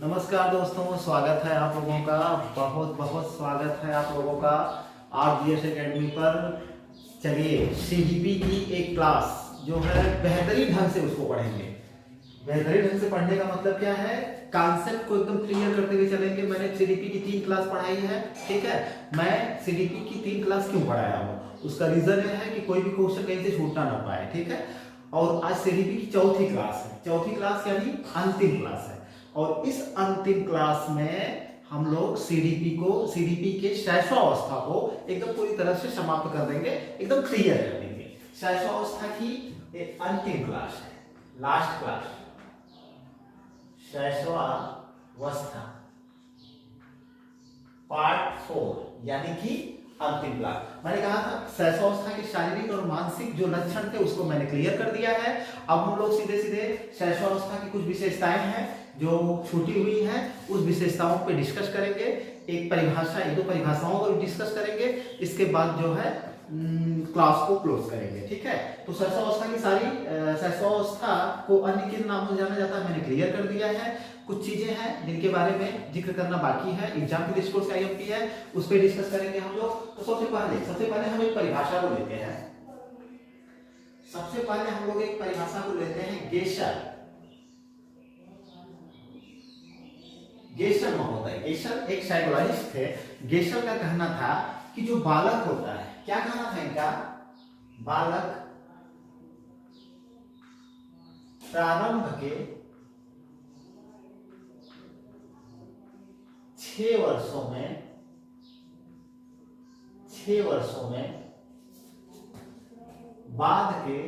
नमस्कार दोस्तों, स्वागत है आप लोगों का। बहुत बहुत स्वागत है आप लोगों का आरजीएस एकेडमी पर। चलिए, सीडीपी की एक क्लास जो है बेहतरीन ढंग से उसको पढ़ेंगे। बेहतरीन ढंग से पढ़ने का मतलब क्या है? कॉन्सेप्ट को एकदम क्लियर करते हुए चलेंगे। मैंने सीडीपी की 3 क्लास पढ़ाई है, ठीक है। मैं सीडीपी की 3 क्लास क्यों पढ़ाया हूँ, उसका रीजन यह है कि कोई भी क्वेश्चन कहीं से छूटना ना पाए, ठीक है। और आज सीडीपी की चौथी क्लास है। चौथी क्लास यानी अंतिम क्लास है। और इस अंतिम क्लास में हम लोग सीडीपी के शैशवावस्था को एकदम पूरी तरह से समाप्त कर देंगे, एकदम क्लियर कर देंगे। शैशवावस्था की एक अंतिम क्लास है, लास्ट क्लास, शैशवावस्था पार्ट 4 यानी कि अंतिम क्लास। मैंने कहा था शैशवावस्था के शारीरिक और मानसिक जो लक्षण थे उसको मैंने क्लियर कर दिया है। अब हम लोग सीधे सीधे शैशवावस्था की कुछ विशेषताएं हैं जो छूटी हुई है, उस विशेषताओं पे डिस्कस करेंगे। एक दो परिभाषाओं को डिस्कस करेंगे। इसके बाद जो है क्लास को क्लोज करेंगे, ठीक है। तो शैशवावस्था को अन्य किन नामों से जाना जाता है मैंने क्लियर कर दिया है। कुछ चीजें हैं जिनके बारे में जिक्र करना बाकी है, एग्जाम की दृष्टिकोण से आईएमपी है, उस पर डिस्कस करेंगे हम लोग। तो सबसे पहले हम एक परिभाषा को लेते हैं। सबसे पहले हम लोग एक परिभाषा को लेते हैं, गेशर। गेशर महोदय, गेशर एक साइकोलॉजिस्ट थे। गेशर का कहना था कि जो बालक होता है, क्या कहना था इनका? बालक प्रारंभ के 6 वर्षों में बाद के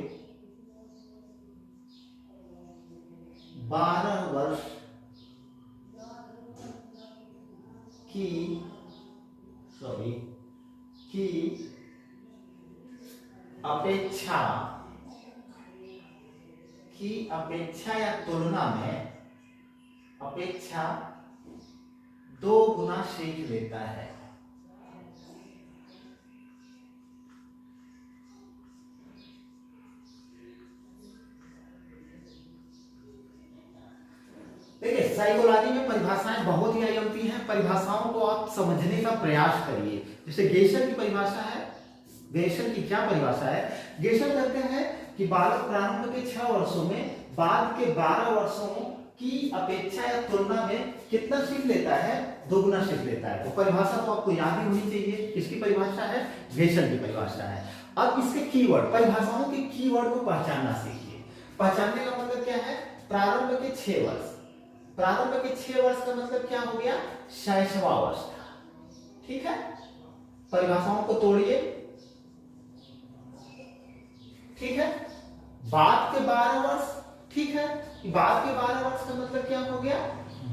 12 वर्ष की अपेक्षा या तुलना में 2 गुना सीख लेता है। देखिए, साइकोलॉजी में परिभाषाएं बहुत ही आईएमपी हैं। परिभाषाओं को आप समझने का प्रयास करिए। जैसे गेशर की परिभाषा है, गेशर की क्या परिभाषा है? गेशर कहते हैं कि बालक प्रारंभ के 6 वर्षों में बाद के 12 वर्षों की अपेक्षा या तुलना में कितना सीख लेता है? 2 गुना सीख लेता है। तो परिभाषा तो आपको याद ही होनी चाहिए। किसकी परिभाषा है? गेशर की परिभाषा है। अब इसके कीवर्ड, परिभाषाओं के कीवर्ड को पहचानना सीखिए। पहचानने का मतलब क्या है? प्रारंभ के 6 वर्ष। प्रारंभ के 6 वर्ष का मतलब क्या हो गया? शैशवावस्था, ठीक है। परिभाषाओं को तोड़िए, ठीक है। बाद के 12 वर्ष, ठीक है। बाद के 12 वर्ष का मतलब क्या हो गया?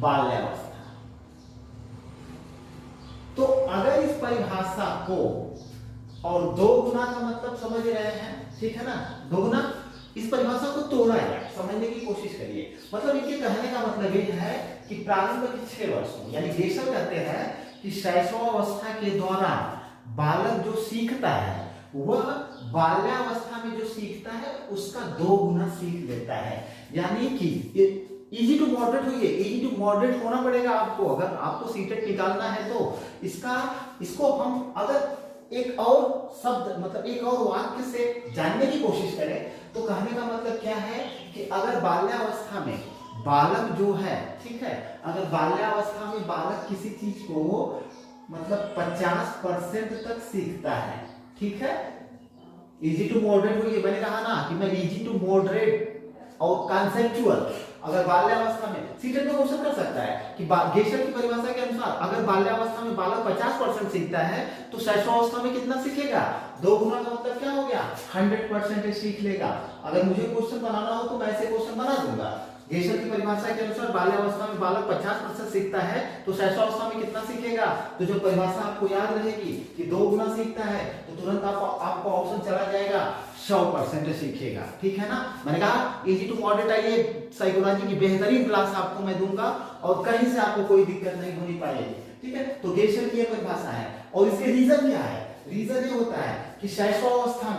बाल्यावस्था। तो अगर इस परिभाषा को, और 2 गुना का मतलब समझ रहे हैं, ठीक है ना? 2 गुना, इस परिभाषा को तोड़ा जाए, समझने की कोशिश करिए। मतलब इनके कहने का मतलब ये है कि प्रारंभ के 6 वर्षों, यानी गेशर कहते हैं कि शैशवावस्था के दौरान बालक जो सीखता है वह बाल्यावस्था में जो सीखता है उसका 2 गुना सीख लेता है। यानी कि इजी टू मॉडरेट हुई है। इजी टू मॉडरेट होना पड़ेगा आपको, अगर आपको सीटेट निकालना है तो। इसको हम अगर एक और शब्द, मतलब एक और वाक्य से जानने की कोशिश करें तो कहने का मतलब क्या है कि अगर बाल्यावस्था में बालक जो है, ठीक है, अगर बाल्यावस्था में बालक किसी चीज को मतलब 50% तक सीखता है, ठीक है। इजी टू मॉडरेट हुई है। मैंने कहा ना कि मैं इजी टू मॉडरेट और कॉन्सेप्चुअल, अगर बाल्यावस्था में सीटेट में क्वेश्चन कर सकता है कि गेशर की परिभाषा के अनुसार अगर बाल्यावस्था में बालक 50% सीखता है तो शैशवावस्था में कितना सीखेगा? 2 गुना का मतलब क्या हो गया? 100% सीख लेगा। अगर मुझे क्वेश्चन बनाना हो तो मैं ऐसे क्वेश्चन बना दूंगा। गेशर की परिभाषा के अनुसार बाल्यावस्था में बालक 50% सीखता है तो शैशवावस्था में कितना सीखेगा? तो जो परिभाषा आपको याद रहेगी कि 2 गुना सीखता है तो तुरंत आपको ऑप्शन चला जाएगा 100% सीखेगा, ठीक है ना। मैंने कहा इजी टू मॉडरेट, आइए साइकोलॉजी की बेहतरीन क्लास आपको मैं दूंगा और कहीं से आपको कोई दिक्कत नहीं होनी पाएगी, ठीक है। तो गेशर की परिभाषा है और इसके रीजन क्या है? रीजन ये होता है कि शैशवावस्था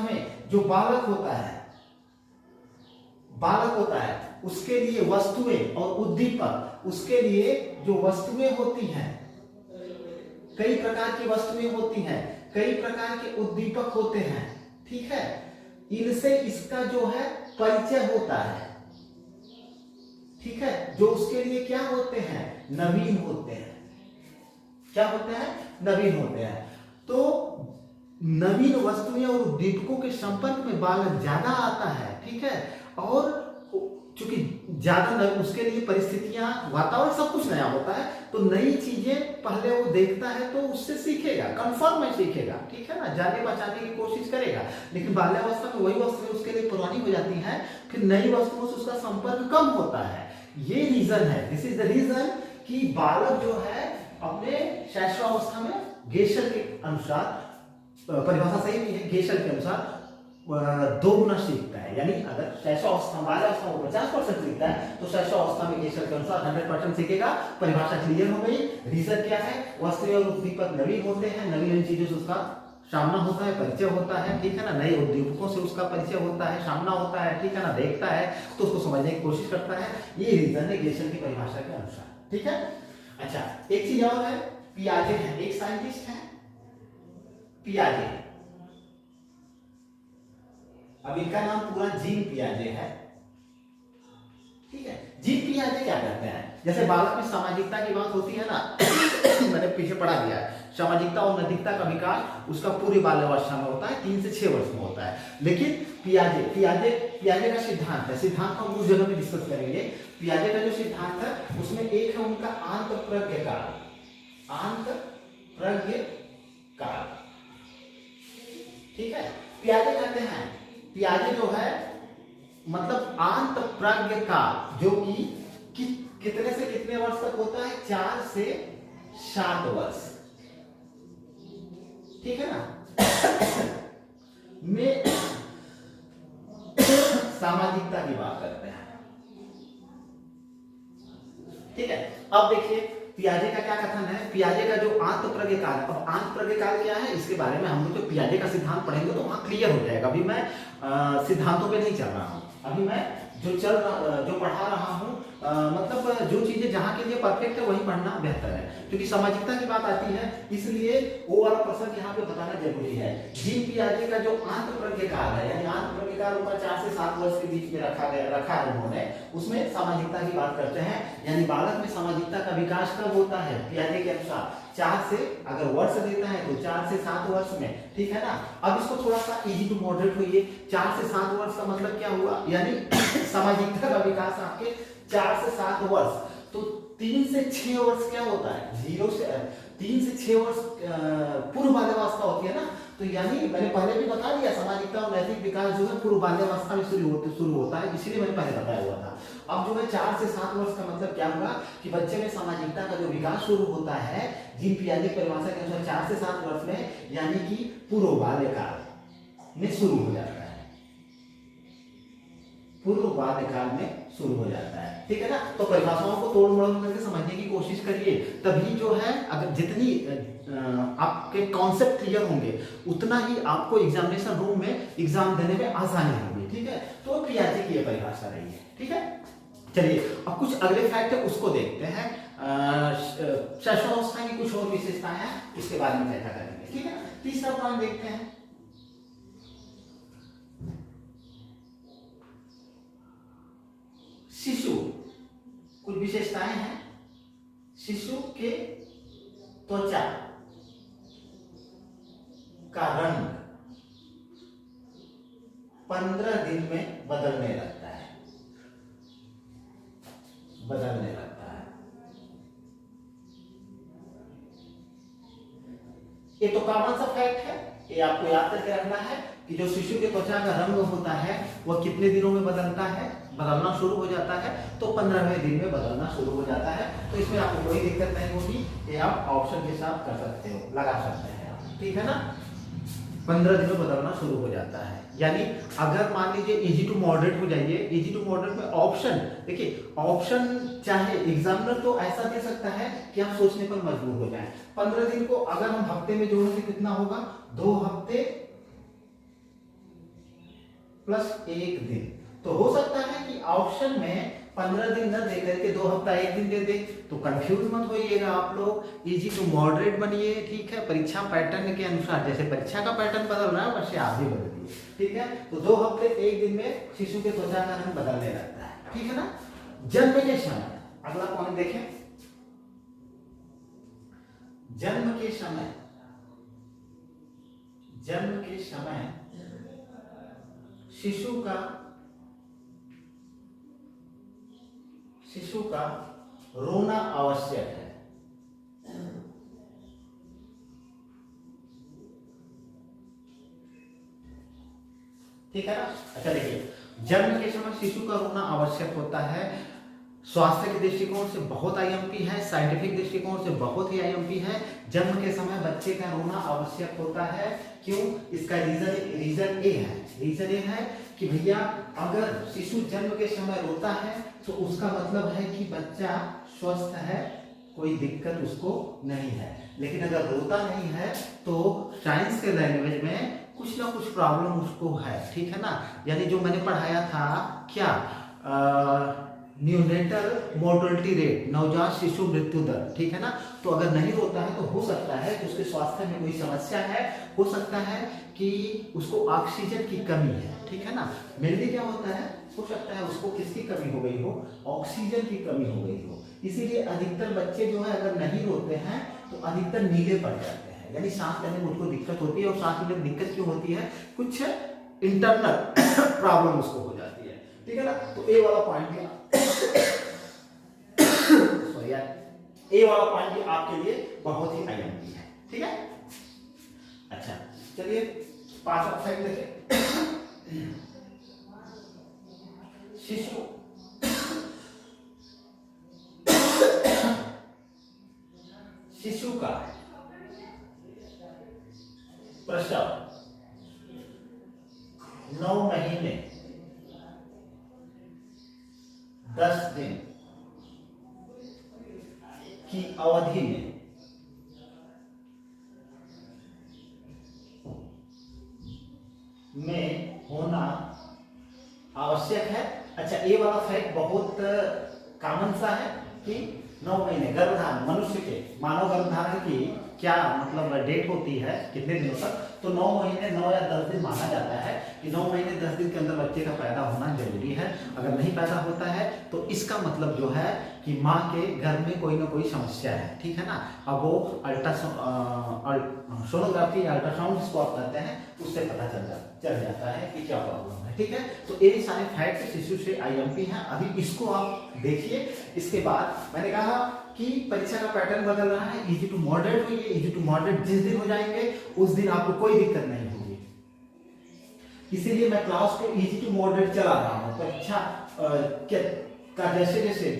में जो बालक होता है उसके लिए वस्तुएं और उद्दीपक, उसके लिए जो वस्तुएं होती हैं, कई प्रकार की वस्तुएं होती हैं, कई प्रकार के उद्दीपक होते हैं, ठीक है, इनसे इसका जो है परिचय होता है, ठीक है, जो उसके लिए क्या होते हैं, नवीन होते हैं। क्या होते हैं, नवीन होते हैं। तो नवीन वस्तुएं और उद्दीपकों के संपर्क में बालक ज्यादा आता है, ठीक है, और चूंकि ज्यादा उसके लिए परिस्थितियां, वातावरण सब कुछ नया होता है, तो नई चीजें पहले वो देखता है तो उससे सीखेगा, कंफर्म में सीखेगा, ठीक है ना, जाने बचाने की कोशिश करेगा। लेकिन बाल्यावस्था में वही वस्तुएं उसके लिए पुरानी हो जाती हैं, फिर नई वस्तुओं से उसका संपर्क कम होता है। ये रीजन है, दिस इज द रीजन कि बालक जो है अपने शैशवावस्था में गेशल के अनुसार, परिभाषा सही नहीं है, गेशल के अनुसार 2 गुना सीखता है। यानी अगर शैशवावस्था बाल्यावस्था में 50% सीखता है तो शैशवावस्था में गेशल के अनुसार 100% सीखेगा। परिभाषा क्लियर हो गई। रीजन क्या है, वस्तुएं और उद्दीपक नवीन होते हैं, नवीन चीजों से उसका सामना होता है, परिचय होता है, ठीक है ना, नए उद्दीपकों से उसका परिचय होता है, सामना होता है, ठीक है ना, देखता है तो उसको समझने की कोशिश करता है। ये रीजन है गेशल की परिभाषा के अनुसार, ठीक है। अच्छा, एक चीज और है, पियाजे है, एक साइंटिस्ट है पियाजे। अब इनका नाम पूरा जीन पियाजे है, ठीक है। जीन पियाजे क्या कहते हैं, जैसे बालक में सामाजिकता की बात होती है ना मैंने पीछे पढ़ा दिया है, सामाजिकता और नैतिकता का विकास उसका पूरी बाल्यावस्था में होता है, 3 से 6 वर्ष में होता है। लेकिन पियाजे का सिद्धांत है, सिद्धांत हम उस जगह में डिस्कस करेंगे। पियाजे का जो सिद्धांत है उसमें एक है उनका आंतप्रज्ञ काल, आंतप्रज्ञ काल, ठीक है। पियाजे कहते हैं, पियाजे जो है मतलब आंतप्रज्ञ काल, जो कि कितने से कितने वर्ष तक होता है, 4 से 7 वर्ष, ठीक है ना में सामाजिकता की बात करते हैं, ठीक है। अब देखिए पियाजे का क्या कथन है, पियाजे का जो आंतप्रज्ञ काल है। अब आंतप्रज्ञ काल क्या है, इसके बारे में हम लोग जो पियाजे का सिद्धांत पढ़ेंगे तो वहां क्लियर हो जाएगा। अभी मैं सिद्धांतों पे नहीं चल रहा हूं, अभी मैं जो पढ़ा रहा हूं, मतलब जो चीजें जहां के लिए परफेक्ट है वही पढ़ना बेहतर है, क्योंकि सामाजिकता की बात आती है, इसलिए वो वाला प्रसंग यहाँ पे बताना जरूरी है। जीन पियाजे का जो आंतप्रज्ञ काल है, यानी आंतप्रज्ञ काल ऊपर 4 से 7 वर्ष के बीच में रखा है उन्होंने, उसमें सामाजिकता की बात करते हैं। यानी बालक में सामाजिकता का विकास कब होता है, पियाजे के अनुसार 4 से, अगर वर्ष देता है तो 4 से 7 वर्ष में, ठीक है ना। अब इसको थोड़ा सा इजी टू मॉडरेट होइए, 4 से 7 वर्ष का मतलब क्या हुआ, यानी सामाजिकता का विकास आपके 4 से 7 वर्ष, तो 3 से 6 वर्ष क्या होता है, 3 से 6 वर्ष पूर्व बाल्यावस्था होती है ना। तो यानी मैंने पहले भी बता दिया, सामाजिकता और नैतिक विकास जो है पूर्व बाल्यावस्था में शुरू होता है, इसीलिए मैंने पहले बताया हुआ था। अब जो है 4 से 7 वर्ष का मतलब क्या हुआ कि बच्चे में सामाजिकता का जो विकास शुरू होता है जीन पियाजे की परिभाषा के अनुसार 4 से 7 वर्ष में, यानी कि पूर्व बाल्यकाल में शुरू हो जाता है, पूर्व बाल्यकाल में शुरू हो जाता है, ठीक है ना। तो परिभाषाओं को तोड़ मरोड़ करके समझने की कोशिश करिए, तभी जो है अगर जितनी आपके कॉन्सेप्ट क्लियर होंगे उतना ही आपको एग्जामिनेशन रूम में एग्जाम देने में आसानी होगी, ठीक है। तो पियाजे की ये परिभाषा रही है, ठीक है। चलिए अब कुछ अगले फैक्ट है उसको देखते हैं, शैशवावस्था की कुछ और विशेषताएं हैं उसके बारे में चर्चा करेंगे, ठीक है। तीसरा पॉइंट देखते हैं, शिशु, कुछ विशेषताएं हैं। शिशु के त्वचा का रंग 15 दिन में बदलने लगता है, ये तो कॉमन सा फैक्ट है, ये आपको याद करके रखना है कि जो शिशु के त्वचा का रंग होता है वह कितने दिनों में बदलता है, बदलना शुरू हो जाता है, तो 15वें दिन में बदलना शुरू हो जाता है। तो इसमें आपको कोई दिक्कत नहीं होगी, ये आप ऑप्शन के साथ कर सकते हो, लगा सकते हैं आप, ठीक है ना। 15 दिन में बदलना शुरू हो जाता है। यानी अगर मान लीजिए इजी टू मॉडरेट हो जाइए, इजी टू मॉडरेट में ऑप्शन देखिए, ऑप्शन चाहे एग्जामिनर तो ऐसा दे सकता है कि आप सोचने पर मजबूर हो जाएं। 15 दिन को अगर हम हफ्ते में जोड़ेंगे कितना होगा, 2 हफ्ते प्लस 1 दिन, तो हो सकता है कि ऑप्शन में 15 दिन न दे करके 2 हफ्ता 1 दिन दे दे, तो कंफ्यूज मत होइएगा आप लोग, इजी टू मॉडरेट बनिए, ठीक है। परीक्षा पैटर्न के अनुसार, जैसे परीक्षा का पैटर्न बदल रहा है वैसे आप भी बदलिए, ठीक है। तो 2 हफ्ते 1 दिन में शिशु के त्वचा का रंग बदलने लगता है, ठीक है ना। जन्म के समय, अगला पॉइंट देखें, जन्म के समय, जन्म के समय शिशु का रोना आवश्यक है। ठीक है ना। अच्छा देखिए, जन्म के समय शिशु का रोना आवश्यक होता है। स्वास्थ्य के दृष्टिकोण से बहुत आईएमपी है, साइंटिफिक दृष्टिकोण से बहुत ही आईएमपी है। जन्म के समय बच्चे का रोना आवश्यक होता है। क्यों? इसका रीजन ए है कि भैया अगर शिशु जन्म के समय रोता है तो उसका मतलब है कि बच्चा स्वस्थ है, कोई दिक्कत उसको नहीं है। लेकिन अगर रोता नहीं है तो साइंस के लैंग्वेज में कुछ ना कुछ प्रॉब्लम उसको है, ठीक है ना। यानी जो मैंने पढ़ाया था क्या, न्यूनेटल मोर्टेलिटी रेट, नवजात शिशु मृत्यु दर, ठीक है ना। तो अगर नहीं रोता है तो हो सकता है कि उसके स्वास्थ्य में कोई समस्या है, हो सकता है कि उसको ऑक्सीजन की कमी है, ठीक है ना। मेनली क्या होता है, हो सकता है उसको किसकी कमी हो गई हो, ऑक्सीजन की कमी हो गई हो। इसीलिए अधिकतर बच्चे जो है अगर नहीं रोते हैं तो अधिकतर नीले पड़ जाते हैं, यानी सांस लेने में उनको दिक्कत होती है। और सांस लेने में दिक्कत क्यों होती है, कुछ इंटरनल प्रॉब्लम उसको हो जाती है, ठीक है ना। तो ए वाला पॉइंट भी सॉरी यार, ए वाला पॉइंट भी आपके लिए बहुत ही आईएमपी है, ठीक है। अच्छा चलिए पांच साइड देखें। शिशु का प्रसव 9 महीने 10 दिन की अवधि में होना आवश्यक है। अच्छा, ये वाला फैक्ट बहुत कॉमन सा है कि 9 महीने गर्भधारण, मनुष्य के मानव गर्भधारण की क्या मतलब डेट होती है, कितने दिनों तक, तो 9 महीने 9 या 10 दिन माना जाता है कि 9 महीने 10 दिन के अंदर बच्चे का पैदा होना जरूरी है। अगर नहीं पैदा होता है तो इसका मतलब जो है कि माँ के गर्भ में कोई ना कोई समस्या है, ठीक है ना। अब वो सोनोग्राफी या अल्ट्रासाउंड जिसको आप कहते हैं उससे पता चल जाता है कि क्या प्रॉब्लम है, ठीक है। तो ये सारे फैक्ट शिशु से आईएमपी हैं। अभी इसको आप देखिए। इसके बाद मैंने कहा कि परीक्षा का पैटर्न बदल रहा है, इजी टू मॉडरेट हुई है। इजी टू मॉडरेट जिस दिन हो जाएंगे उस दिन आपको कोई दिक्कत नहीं होगी, इसीलिए मैं क्लास को इजी टू मॉडरेट चला रहा हूँ। परीक्षा का जैसे जैसे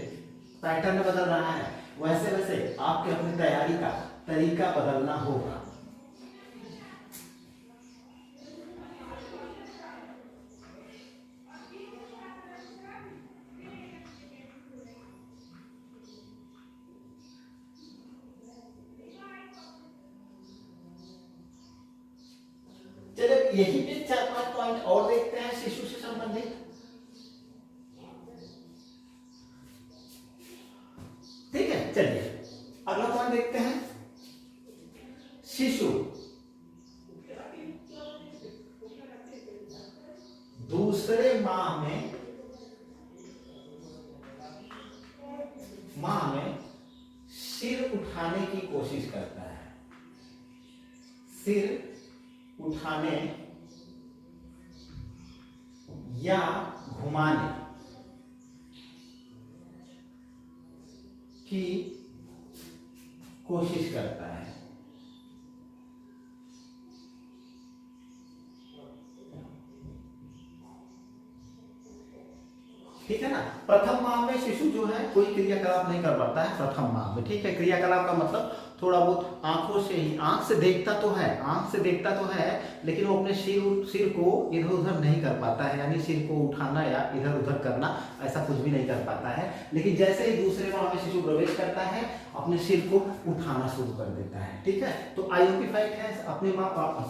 पैटर्न बदल रहा है वैसे वैसे आपके अपनी तैयारी का तरीका बदलना होगा। चलिए यही पे 4-5 पॉइंट और देखते हैं शिशु से संबंधित, ठीक है। चलिए अगला पॉइंट देखते हैं। शिशु दूसरे माह में सिर उठाने की कोशिश करता है, सिर उठाने या घुमाने की कोशिश करता है। ठीक है ना। प्रथम माह में शिशु जो है कोई क्रियाकलाप नहीं कर पाता है प्रथम माह में, ठीक है। क्रियाकलाप का मतलब थोड़ा बहुत आंखों से ही, आंख से देखता तो है लेकिन वो अपने सिर को इधर उधर नहीं कर पाता है, यानी सिर को उठाना या इधर उधर करना ऐसा कुछ भी नहीं कर पाता है। लेकिन जैसे ही दूसरे माह में शिशु प्रवेश करता है अपने सिर को उठाना शुरू कर देता है, ठीक है। तो आईएमपी फैक्ट है,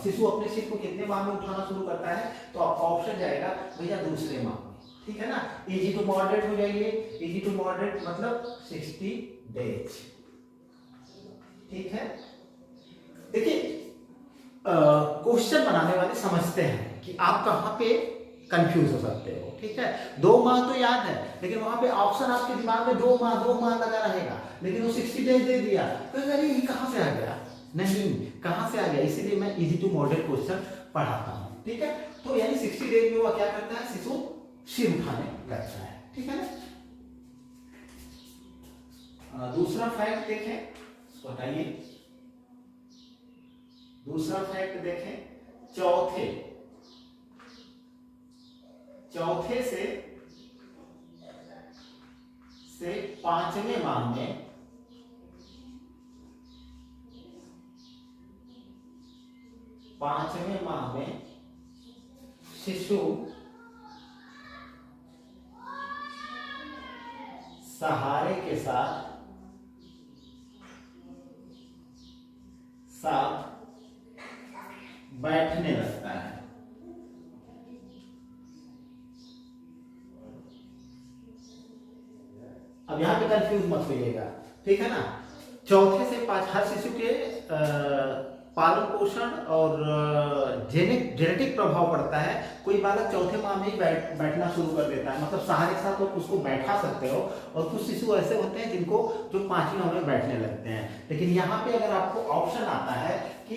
शिशु अपने सिर को कितने माह में उठाना शुरू करता है, तो आपका ऑप्शन जाएगा भैया दूसरे माह में। ठीक है ना। इजी टू मॉडरेट हो जाइए, इजी टू मॉडरेट मतलब 60 डेज, ठीक है। देखिए क्वेश्चन बनाने वाले समझते हैं कि आप कहां पे कंफ्यूज हो सकते हो, ठीक है। 2 माह तो याद है, लेकिन वहां पे ऑप्शन आपके दिमाग में 2 माह लगा रहेगा, लेकिन वो 60 डेज दे दिया तो अरे ये कहां से आ गया, नहीं कहां से आ गया, इसीलिए मैं इजी टू मॉडरेट क्वेश्चन पढ़ाता हूं, ठीक है। तो यानी 60 डेज में वो क्या करता है, शिशु सिर उठाने लगता है, ठीक है ना। दूसरा फैक्ट देखें, बताइए दूसरा फैक्ट देखें, चौथे से 5वें माह में शिशु सहारे के साथ बैठने लगता है। अब यहां पे कंफ्यूज मत होइएगा, ठीक है ना। चौथे से 5 हर शिशु के पालन पोषण और जेनेटिक प्रभाव पड़ता है। कोई बालक चौथे माह में ही बैठना शुरू कर देता है, मतलब सहारे के साथ तो उसको बैठा सकते हो, और कुछ शिशु ऐसे होते हैं जिनको जो 5वीं माह में बैठने लगते हैं। लेकिन यहाँ पे अगर आपको ऑप्शन आता है कि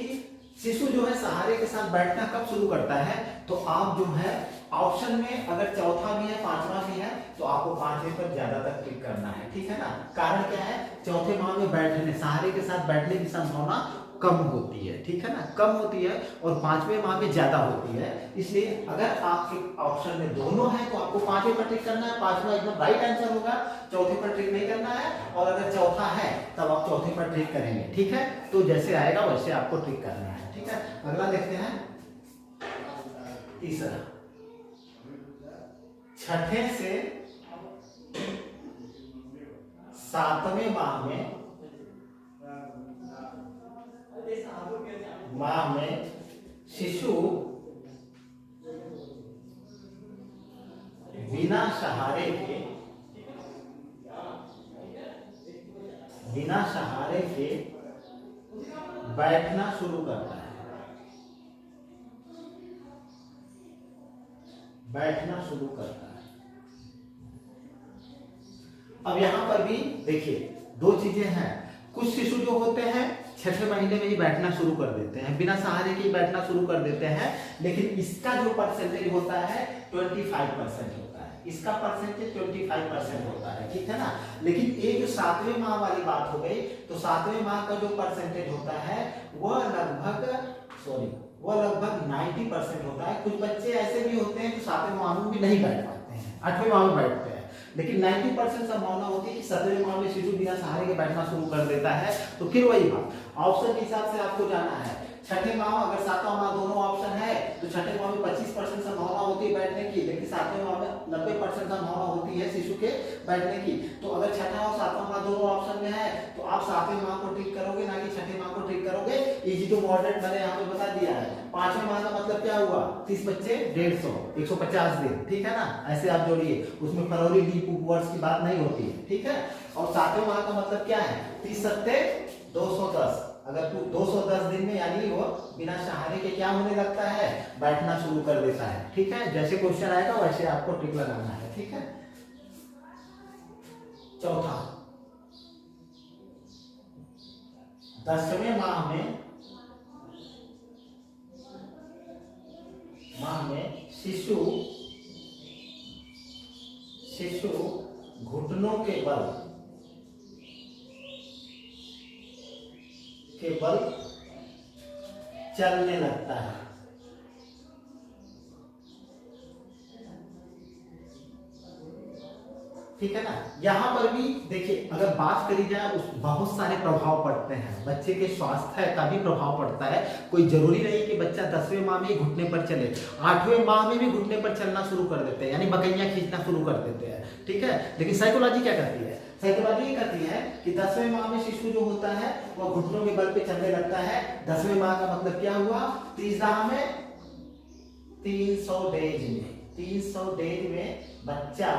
शिशु जो है सहारे के साथ बैठना कब शुरू करता है, तो आप जो है ऑप्शन में अगर चौथा भी है 5वां भी है तो आपको 5वें पर ज्यादातर क्लिक करना है, ठीक है ना। कारण क्या है, चौथे माह में बैठने सहारे के साथ बैठने की संभावना कम होती है, ठीक है ना, कम होती है, और 5वें माह में ज्यादा होती है। इसलिए अगर आपके ऑप्शन में दोनों है तो आपको 5वें पर ट्रिक करना है, 5वां एकदम राइट आंसर होगा, चौथे पर ट्रिक नहीं करना है। और अगर चौथा है तब आप चौथे पर ट्रिक करेंगे, ठीक है। तो जैसे आएगा वैसे आपको ट्रिक करना है, ठीक है। अगला देखते हैं, तीसरा, छठे से 7वें माह में शिशु बिना सहारे के बैठना शुरू करता है, अब यहां पर भी देखिए 2 चीजें हैं। कुछ शिशु जो होते हैं 6वें महीने में ही बैठना शुरू कर देते हैं, बिना सहारे के ही बैठना शुरू कर देते हैं, लेकिन इसका जो परसेंटेज होता है 25% होता है, इसका परसेंटेज 25% होता है, ठीक है ना। लेकिन ये जो 7वें माह वाली बात हो गई, तो 7वें माह का जो परसेंटेज होता है वह लगभग 90% होता है। कुछ बच्चे ऐसे भी होते हैं जो 7वें माह में भी नहीं बैठ पाते हैं, 8वें माह में बैठते हैं, लेकिन 90% संभावना होती है कि 7वें माह में शिशु बिना सहारे के बैठना शुरू कर देता है। तो फिर वही बात, ऑप्शन के हिसाब से आपको जाना है। छठे माह अगर 7वां माह दोनों ऑप्शन है तो छठे माह में 25% संभावना होती है बैठने की, लेकिन 7वें माह में 90% संभावना होती है शिशु के बैठने की। तो अगर छठा और 7वां माह दोनों ऑप्शन में है तो आप 7वें माह को ट्रिक करोगे, ना कि छठे माह को ट्रिक करोगे। इजी टू मॉडरेट मैंने यहाँ पे बता दिया है। 5वें माह का मतलब क्या हुआ, 30 बच्चे 150, 150 दिन, ठीक है ना। ऐसे आप जोड़िए, उसमें फरवरी लीप वर्ष की बात नहीं होती है, ठीक है। और 7वें माह का मतलब क्या है, 30 सत्ते 210, अगर 210 दिन में यानी वो बिना सहारे के क्या होने लगता है, बैठना शुरू कर देता है, ठीक है। जैसे क्वेश्चन आएगा वैसे आपको ट्रिक लगाना है, ठीक है। चौथा, 10वें माह में शिशु घुटनों के बल चलने लगता है, ठीक है ना। यहां पर भी देखिए अगर बात करी जाए उस बहुत सारे प्रभाव पड़ते हैं, बच्चे के स्वास्थ्य का भी प्रभाव पड़ता है। कोई जरूरी नहीं कि बच्चा 10वें माह में ही घुटने पर चले, 8वें माह में भी घुटने पर चलना शुरू कर देते हैं, यानी बकैया खींचना शुरू कर देते हैं, ठीक है। लेकिन साइकोलॉजी क्या कहती है, साइकोलॉजी ये कहती है कि 10वें माह में शिशु जो होता है वह घुटनों के बल पे चलने लगता है। 10वें माह का मतलब क्या हुआ, 30 माह में 300 डेज में 300 डेज में बच्चा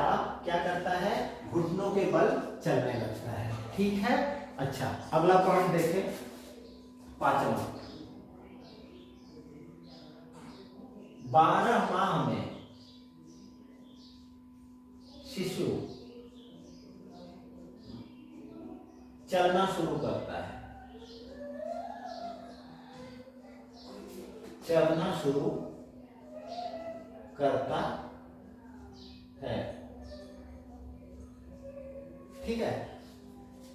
क्या करता है, घुटनों के बल चलने लगता है। ठीक है। अच्छा, अगला पॉइंट देखें, 5वां। 12 माह में शिशु चलना शुरू करता है, चलना शुरू करता है। ठीक है,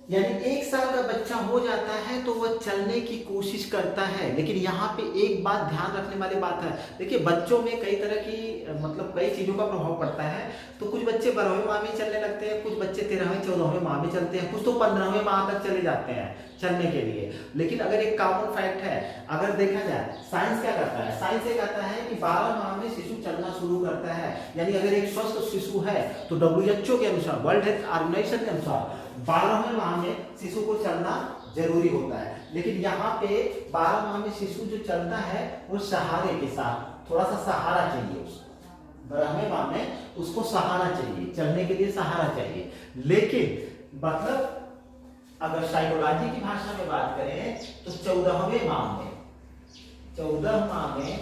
यानी 1 साल का बच्चा हो जाता है तो वह चलने की कोशिश करता है। लेकिन यहाँ पे एक बात ध्यान रखने वाली बात है, देखिए बच्चों में कई तरह की मतलब कई चीजों का प्रभाव पड़ता है। तो कुछ बच्चे 12वें माह में चलने लगते हैं, कुछ बच्चे 13वें 14वें माह में चलते हैं, कुछ तो 15वें माह तक चले जाते हैं चलने के लिए। लेकिन अगर एक कॉमन फैक्ट है, अगर देखा जाए, साइंस क्या करता है, साइंस ये कहता है कि 12 माह में शिशु चलना शुरू करता है। यानी अगर एक स्वस्थ शिशु है तो WHO के अनुसार, वर्ल्ड हेल्थ ऑर्गेनाइजेशन के अनुसार 12वें माह में शिशु को चलना जरूरी होता है। लेकिन यहाँ पे 12 माह में शिशु जो चलता है वो सहारे के साथ, थोड़ा सा सहारा चाहिए उसको। 12वें माह में उसको सहारा चाहिए, चलने के लिए सहारा चाहिए। लेकिन मतलब अगर साइकोलॉजी की भाषा में बात करें तो 14वें माह में, 14 माह में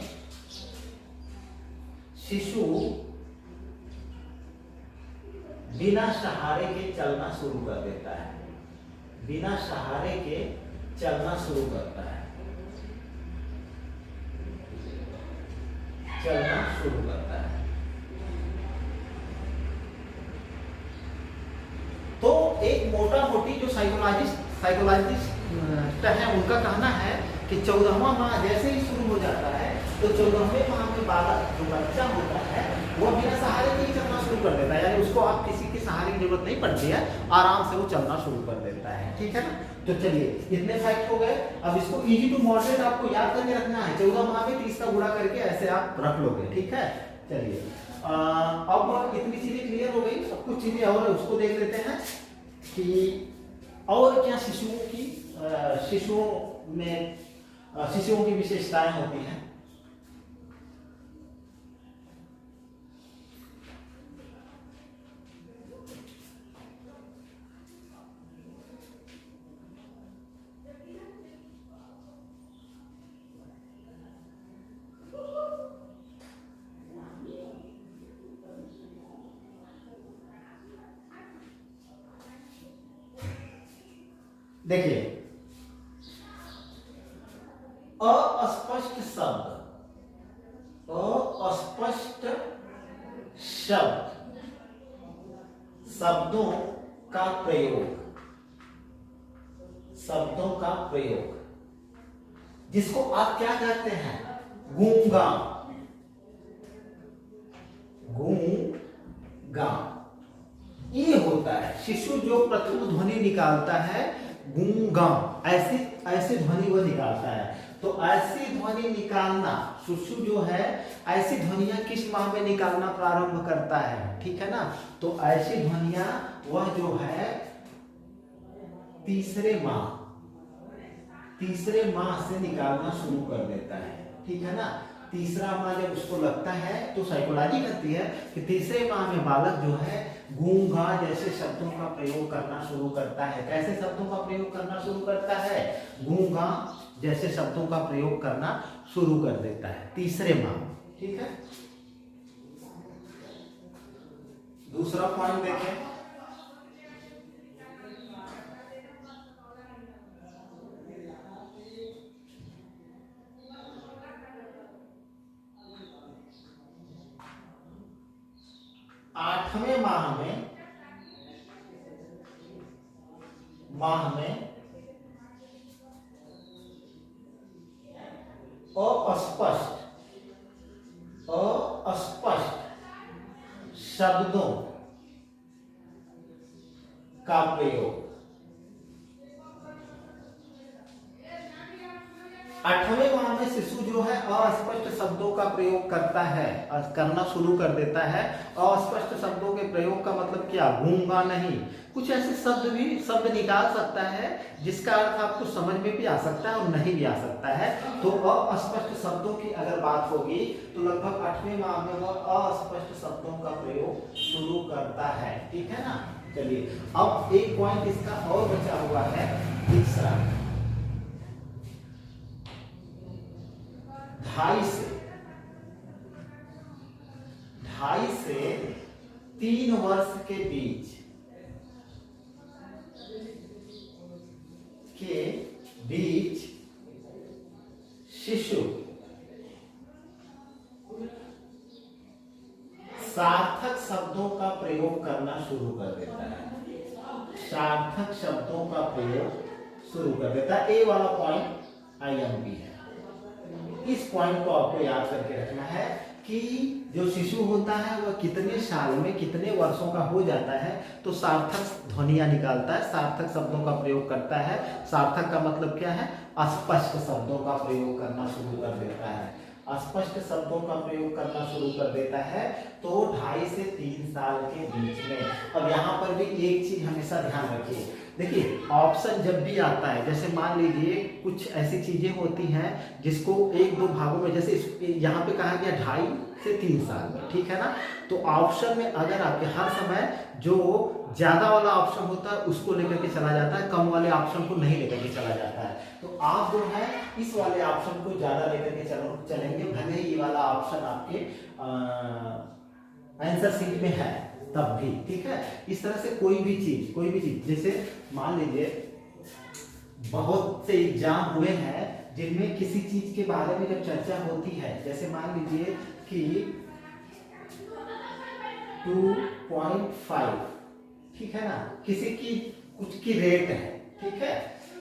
शिशु बिना सहारे के चलना शुरू कर देता है, बिना सहारे के चलना शुरू करता है, चलना शुरू करता है। तो एक मोटा मोटी जो साइकोलॉजिस्ट है उनका कहना है कि 14वां माह जैसे ही शुरू हो जाता है तो 14वें माह में बालक जो बच्चा होता है वो बिना सहारे के ही चलना शुरू कर देता है। यानी उसको आप किसी के सहारे की जरूरत नहीं पड़ती है, आराम से वो चलना शुरू कर देता है। ठीक है ना। तो चलिए इतने फैक्ट हो गए। अब इसको इजी टू मॉडरेट आपको याद करके रखना है। 14 माह में 30 का गुणा करके ऐसे आप रख लोगे। ठीक है। चलिए अब इतनी चीजें क्लियर हो गई, सब कुछ चीजें और उसको देख लेते हैं कि और क्या शिशुओं की विशेषताएं होती हैं। देखिए, अस्पष्ट शब्द, अस्पष्ट शब्द, शब्दों का प्रयोग, शब्दों का प्रयोग जिसको आप क्या कहते हैं, गूंगा, गूंगा ये होता है। शिशु जो प्रथम ध्वनि निकालता है गूंगा, ऐसी ध्वनि वो निकालता है। तो ऐसी ध्वनि निकालना, शिशु जो है ऐसी ध्वनियां किस माह में निकालना प्रारंभ करता है। ठीक है ना। तो ऐसी ध्वनियां वह जो है तीसरे माह से निकालना शुरू कर देता है। ठीक है ना। तीसरा माह जब उसको लगता है तो साइकोलॉजी कहती है कि तीसरे माह में बालक जो है गूंगा जैसे शब्दों का प्रयोग करना शुरू करता है। कैसे शब्दों का प्रयोग करना शुरू करता है, गूंगा जैसे शब्दों का प्रयोग करना शुरू कर देता है तीसरे माह में। ठीक है। दूसरा पॉइंट देखें, आठवें माह में अस्पष्ट शब्दों का प्रयोग, 8वें माह में शिशु जो है अस्पष्ट शब्दों का प्रयोग करता है, करना शुरू कर देता है। अस्पष्ट शब्दों के प्रयोग का मतलब क्या, गूंगा नहीं, कुछ ऐसे शब्द निकाल सकता है जिसका अर्थ आपको समझ में भी आ सकता है और नहीं भी आ सकता है। तो अस्पष्ट शब्दों की अगर बात होगी तो लगभग 8वें माह में वह अस्पष्ट शब्दों का प्रयोग शुरू करता है। ठीक है ना। चलिए अब एक पॉइंट इसका और बचा हुआ है, तीसरा, 2.5 से 3 वर्ष के बीच शिशु सार्थक शब्दों का प्रयोग करना शुरू कर देता है। सार्थक शब्दों का प्रयोग शुरू कर देता है। ए वाला पॉइंट IMP है। इस पॉइंट को आपको याद करके रखना है कि जो शिशु होता है वह कितने साल में, कितने वर्षों का हो जाता है तो सार्थक ध्वनियां निकालता है, सार्थक शब्दों का प्रयोग करता है। सार्थक का मतलब क्या है, अस्पष्ट शब्दों का प्रयोग करना शुरू कर देता है। अस्पष्ट शब्दों का प्रयोग करना शुरू कर देता है तो 2.5 से 3 साल के बीच में। अब यहाँ पर भी एक चीज हमेशा ध्यान रखिए, देखिए ऑप्शन जब भी आता है, जैसे मान लीजिए कुछ ऐसी चीजें होती हैं जिसको 1-2 भागों में, जैसे यहाँ पे कहा गया 2.5 से 3 साल में, ठीक है ना। तो ऑप्शन में अगर आपके हर समय जो ज्यादा वाला ऑप्शन होता है उसको लेकर के चला जाता है, कम वाले ऑप्शन को नहीं लेकर के चला जाता है। तो आप जो है इस वाले ऑप्शन को ज्यादा लेकर के चलेंगे, भले ही ये वाला ऑप्शन आपके आंसर शीट में है तब भी, ठीक है। इस तरह से कोई भी चीज जैसे मान लीजिए बहुत से एग्जाम हुए हैं जिनमें किसी चीज के बारे में जब चर्चा होती है, जैसे मान लीजिए कि 2.5, ठीक है ना, किसी की कुछ की रेट है, ठीक है।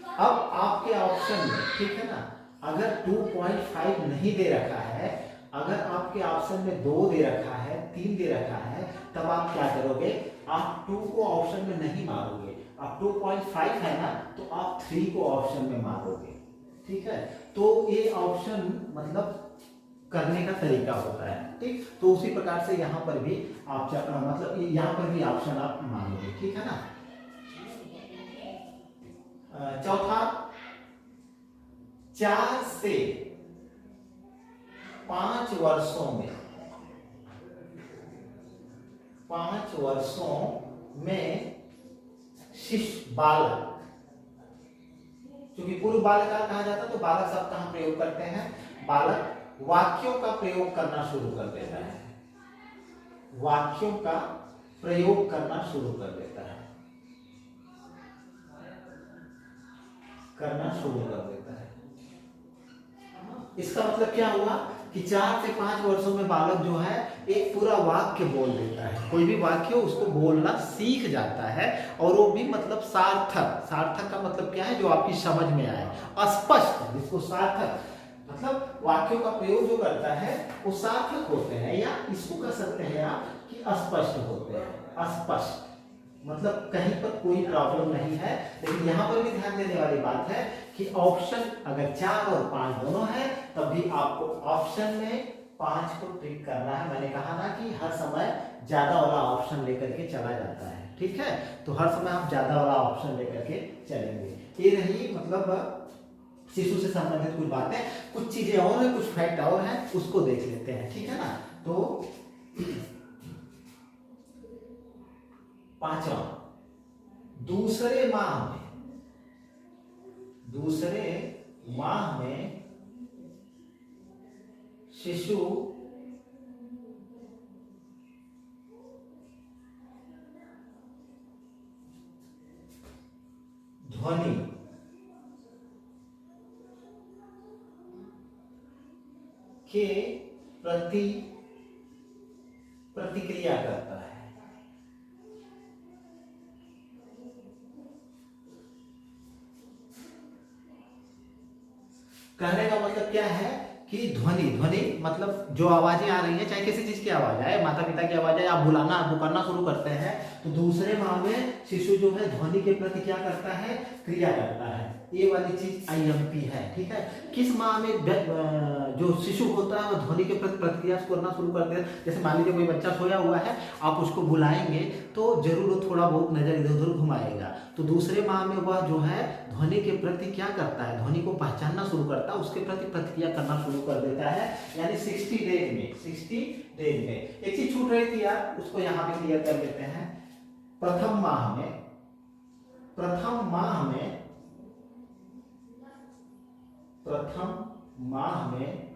अब आपके ऑप्शन में, ठीक है ना, अगर 2.5 नहीं दे रखा है, अगर आपके ऑप्शन में 2 दे रखा है, 3 दे रखा है, तब आप क्या करोगे, आप 2 को ऑप्शन में नहीं मारोगे। अब 2.5 है ना तो आप 3 को ऑप्शन में मारोगे, ठीक है। तो ये ऑप्शन मतलब करने का तरीका होता है, ठीक। तो उसी प्रकार से यहाँ पर भी आप मतलब यहाँ पर भी ऑप्शन आप मानोगे, ठीक है ना। चौथा, 4 से 5 वर्षों में, 5 वर्षों में शिशु, बालक, क्योंकि पूर्व बालकाल कहा जाता है तो बालक शब्द कहां प्रयोग करते हैं, बालक वाक्यों का प्रयोग करना शुरू कर देता है, वाक्यों का प्रयोग करना शुरू कर देता है, इसका मतलब क्या हुआ कि 4 से 5 वर्षों में बालक जो है एक पूरा वाक्य बोल देता है, कोई भी वाक्य उसको बोलना सीख जाता है, और वो भी मतलब सार्थक का मतलब क्या है, जो आपकी समझ में आए। स्पष्ट, जिसको सार्थक मतलब वाक्यों का प्रयोग जो करता है वो सार्थक होते हैं, या इसको कह सकते हैं आप कि अस्पष्ट होते हैं। स्पष्ट मतलब कहीं पर कोई प्रॉब्लम नहीं है। लेकिन यहाँ पर भी ध्यान देने वाली बात है कि ऑप्शन अगर 4 और 5 दोनों है तब भी आपको ऑप्शन में 5 को टिक करना है। मैंने कहा ना कि हर समय ज्यादा वाला ऑप्शन लेकर के चला जाता है, ठीक है। तो हर समय आप ज्यादा वाला ऑप्शन लेकर के चलेंगे। ये रही मतलब शिशु से संबंधित कुछ बातें, कुछ चीजें और है, कुछ फैक्ट और है, उसको देख लेते हैं, ठीक है ना। तो 5वां, दूसरे माह में शिशु ध्वनि के प्रति प्रतिक्रिया करता है। कहने का मतलब क्या है कि ध्वनि, ध्वनि मतलब जो आवाजें आ रही हैं, चाहे किसी चीज की आवाज आए, माता पिता की आवाज आए, आप बुलाना पुकारना शुरू करते हैं, तो दूसरे माह में शिशु जो है ध्वनि के प्रति क्या करता है, क्रिया करता है। ये वाली चीज IMP है, ठीक है। किस माह में जो शिशु होता है वो ध्वनि के प्रति प्रतिक्रिया करना शुरू कर देता है। जैसे मान लीजिए कोई बच्चा सोया हुआ है, आप उसको बुलाएंगे तो जरूर थोड़ा बहुत नजर इधर उधर घुमाएगा, तो दूसरे माह में वह जो है ध्वनि के प्रति क्या करता है, ध्वनि को पहचानना शुरू करता है, उसके प्रति प्रतिक्रिया करना शुरू कर देता है। यानी 60 डेज में, 60 डेज में एक चीज छूट रही थी यार, उसको यहाँ पे क्लियर कर लेते हैं। प्रथम माह में, प्रथम माह में, प्रथम माह में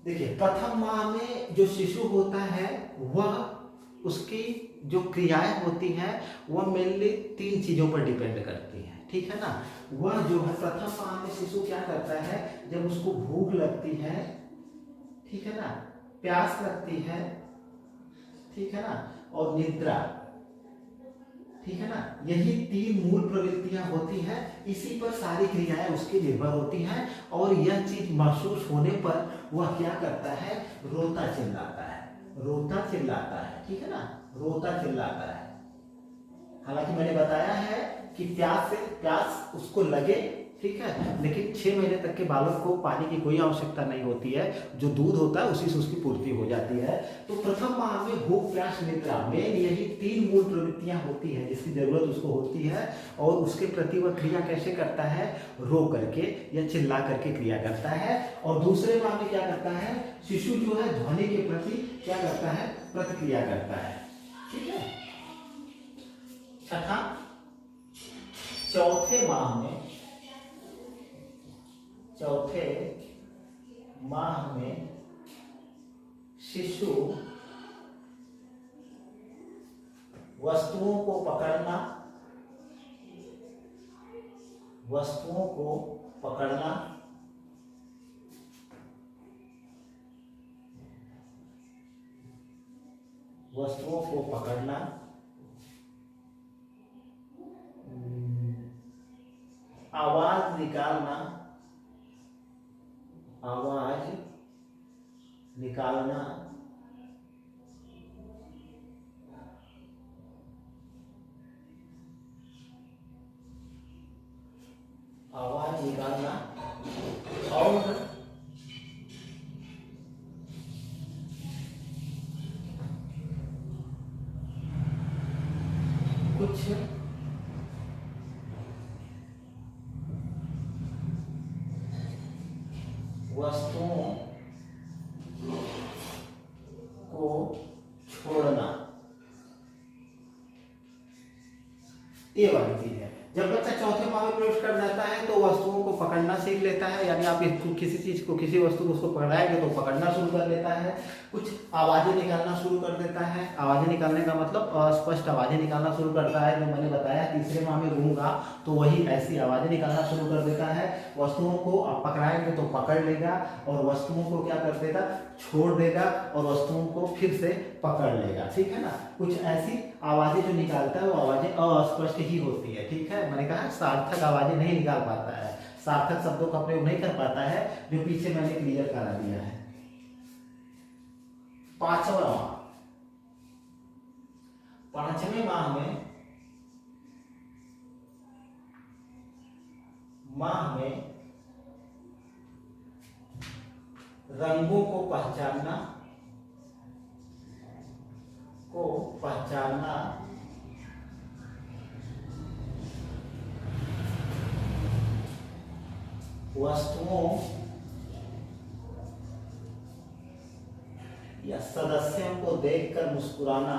देखिए, प्रथम माह में जो शिशु होता है वह, उसकी जो क्रियाएं होती हैं वह मेनली 3 चीजों पर डिपेंड करती हैं, ठीक है ना। वह जो है प्रथम माह में शिशु क्या करता है, जब उसको भूख लगती है, ठीक है ना, प्यास लगती है, ठीक है ना, और निद्रा, ठीक है ना, यही 3 मूल प्रवृत्तियां होती हैं, इसी पर सारी क्रियाएं उसकी निर्भर होती हैं। और यह चीज महसूस होने पर वह क्या करता है, रोता चिल्लाता है, रोता चिल्लाता है, ठीक है ना, रोता चिल्लाता है। हालांकि मैंने बताया है कि प्यास उसको लगे, ठीक है, लेकिन 6 महीने तक के बालक को पानी की कोई आवश्यकता नहीं होती है, जो दूध होता है उसी से उसकी पूर्ति हो जाती है। तो प्रथम माह में भूख प्यास निद्रा में यही 3 मूल प्रवृत्तियां होती हैं जिसकी जरूरत उसको होती है, और उसके प्रति वह क्रिया कैसे करता है, रो करके या चिल्ला करके क्रिया करता है। और दूसरे माह में क्या करता है, शिशु जो है ध्वनि के प्रति क्या करता है, प्रतिक्रिया करता है, ठीक है। छठा, चौथे माह में, चौथे माह में शिशु वस्तुओं को पकड़ना, वस्तुओं को पकड़ना, वस्तुओं को पकड़ना, आवाज निकालना, आवाज निकालना, आवाज निकालना, और कुछ वस्तुओं को छोड़ना। ये वाली चीज है। जब बच्चा चौथे माह में प्रवेश कर जाता है तो वस्तुओं को पकड़ना सीख लेता है, यानी आप किसी चीज को, किसी वस्तु को उसको पकड़ाएंगे तो पकड़ना शुरू कर लेता है। कुछ आवाजें निकालना शुरू कर देता है। आवाजें निकालने का मतलब स्पष्ट आवाजें निकालना शुरू करता है। जो मैंने बताया तीसरे माह में गूंगा तो वही ऐसी आवाजें निकालना शुरू कर देता है। वस्तुओं को आप पकड़ाएंगे तो पकड़ लेगा, और वस्तुओं को क्या कर देगा, छोड़ देगा, और वस्तुओं को फिर से पकड़ लेगा, ठीक है ना। कुछ ऐसी आवाजें जो निकालता है वो आवाजें अस्पष्ट ही होती है, ठीक है। मैंने कहा सार्थक आवाजें नहीं निकाल पाता है, सार्थक शब्दों का प्रयोग नहीं कर पाता है, जो पीछे मैंने क्लियर करा दिया है। पांचवें माह में रंगों को पहचानना, वस्तुओं या सदस्यों को देखकर मुस्कुराना,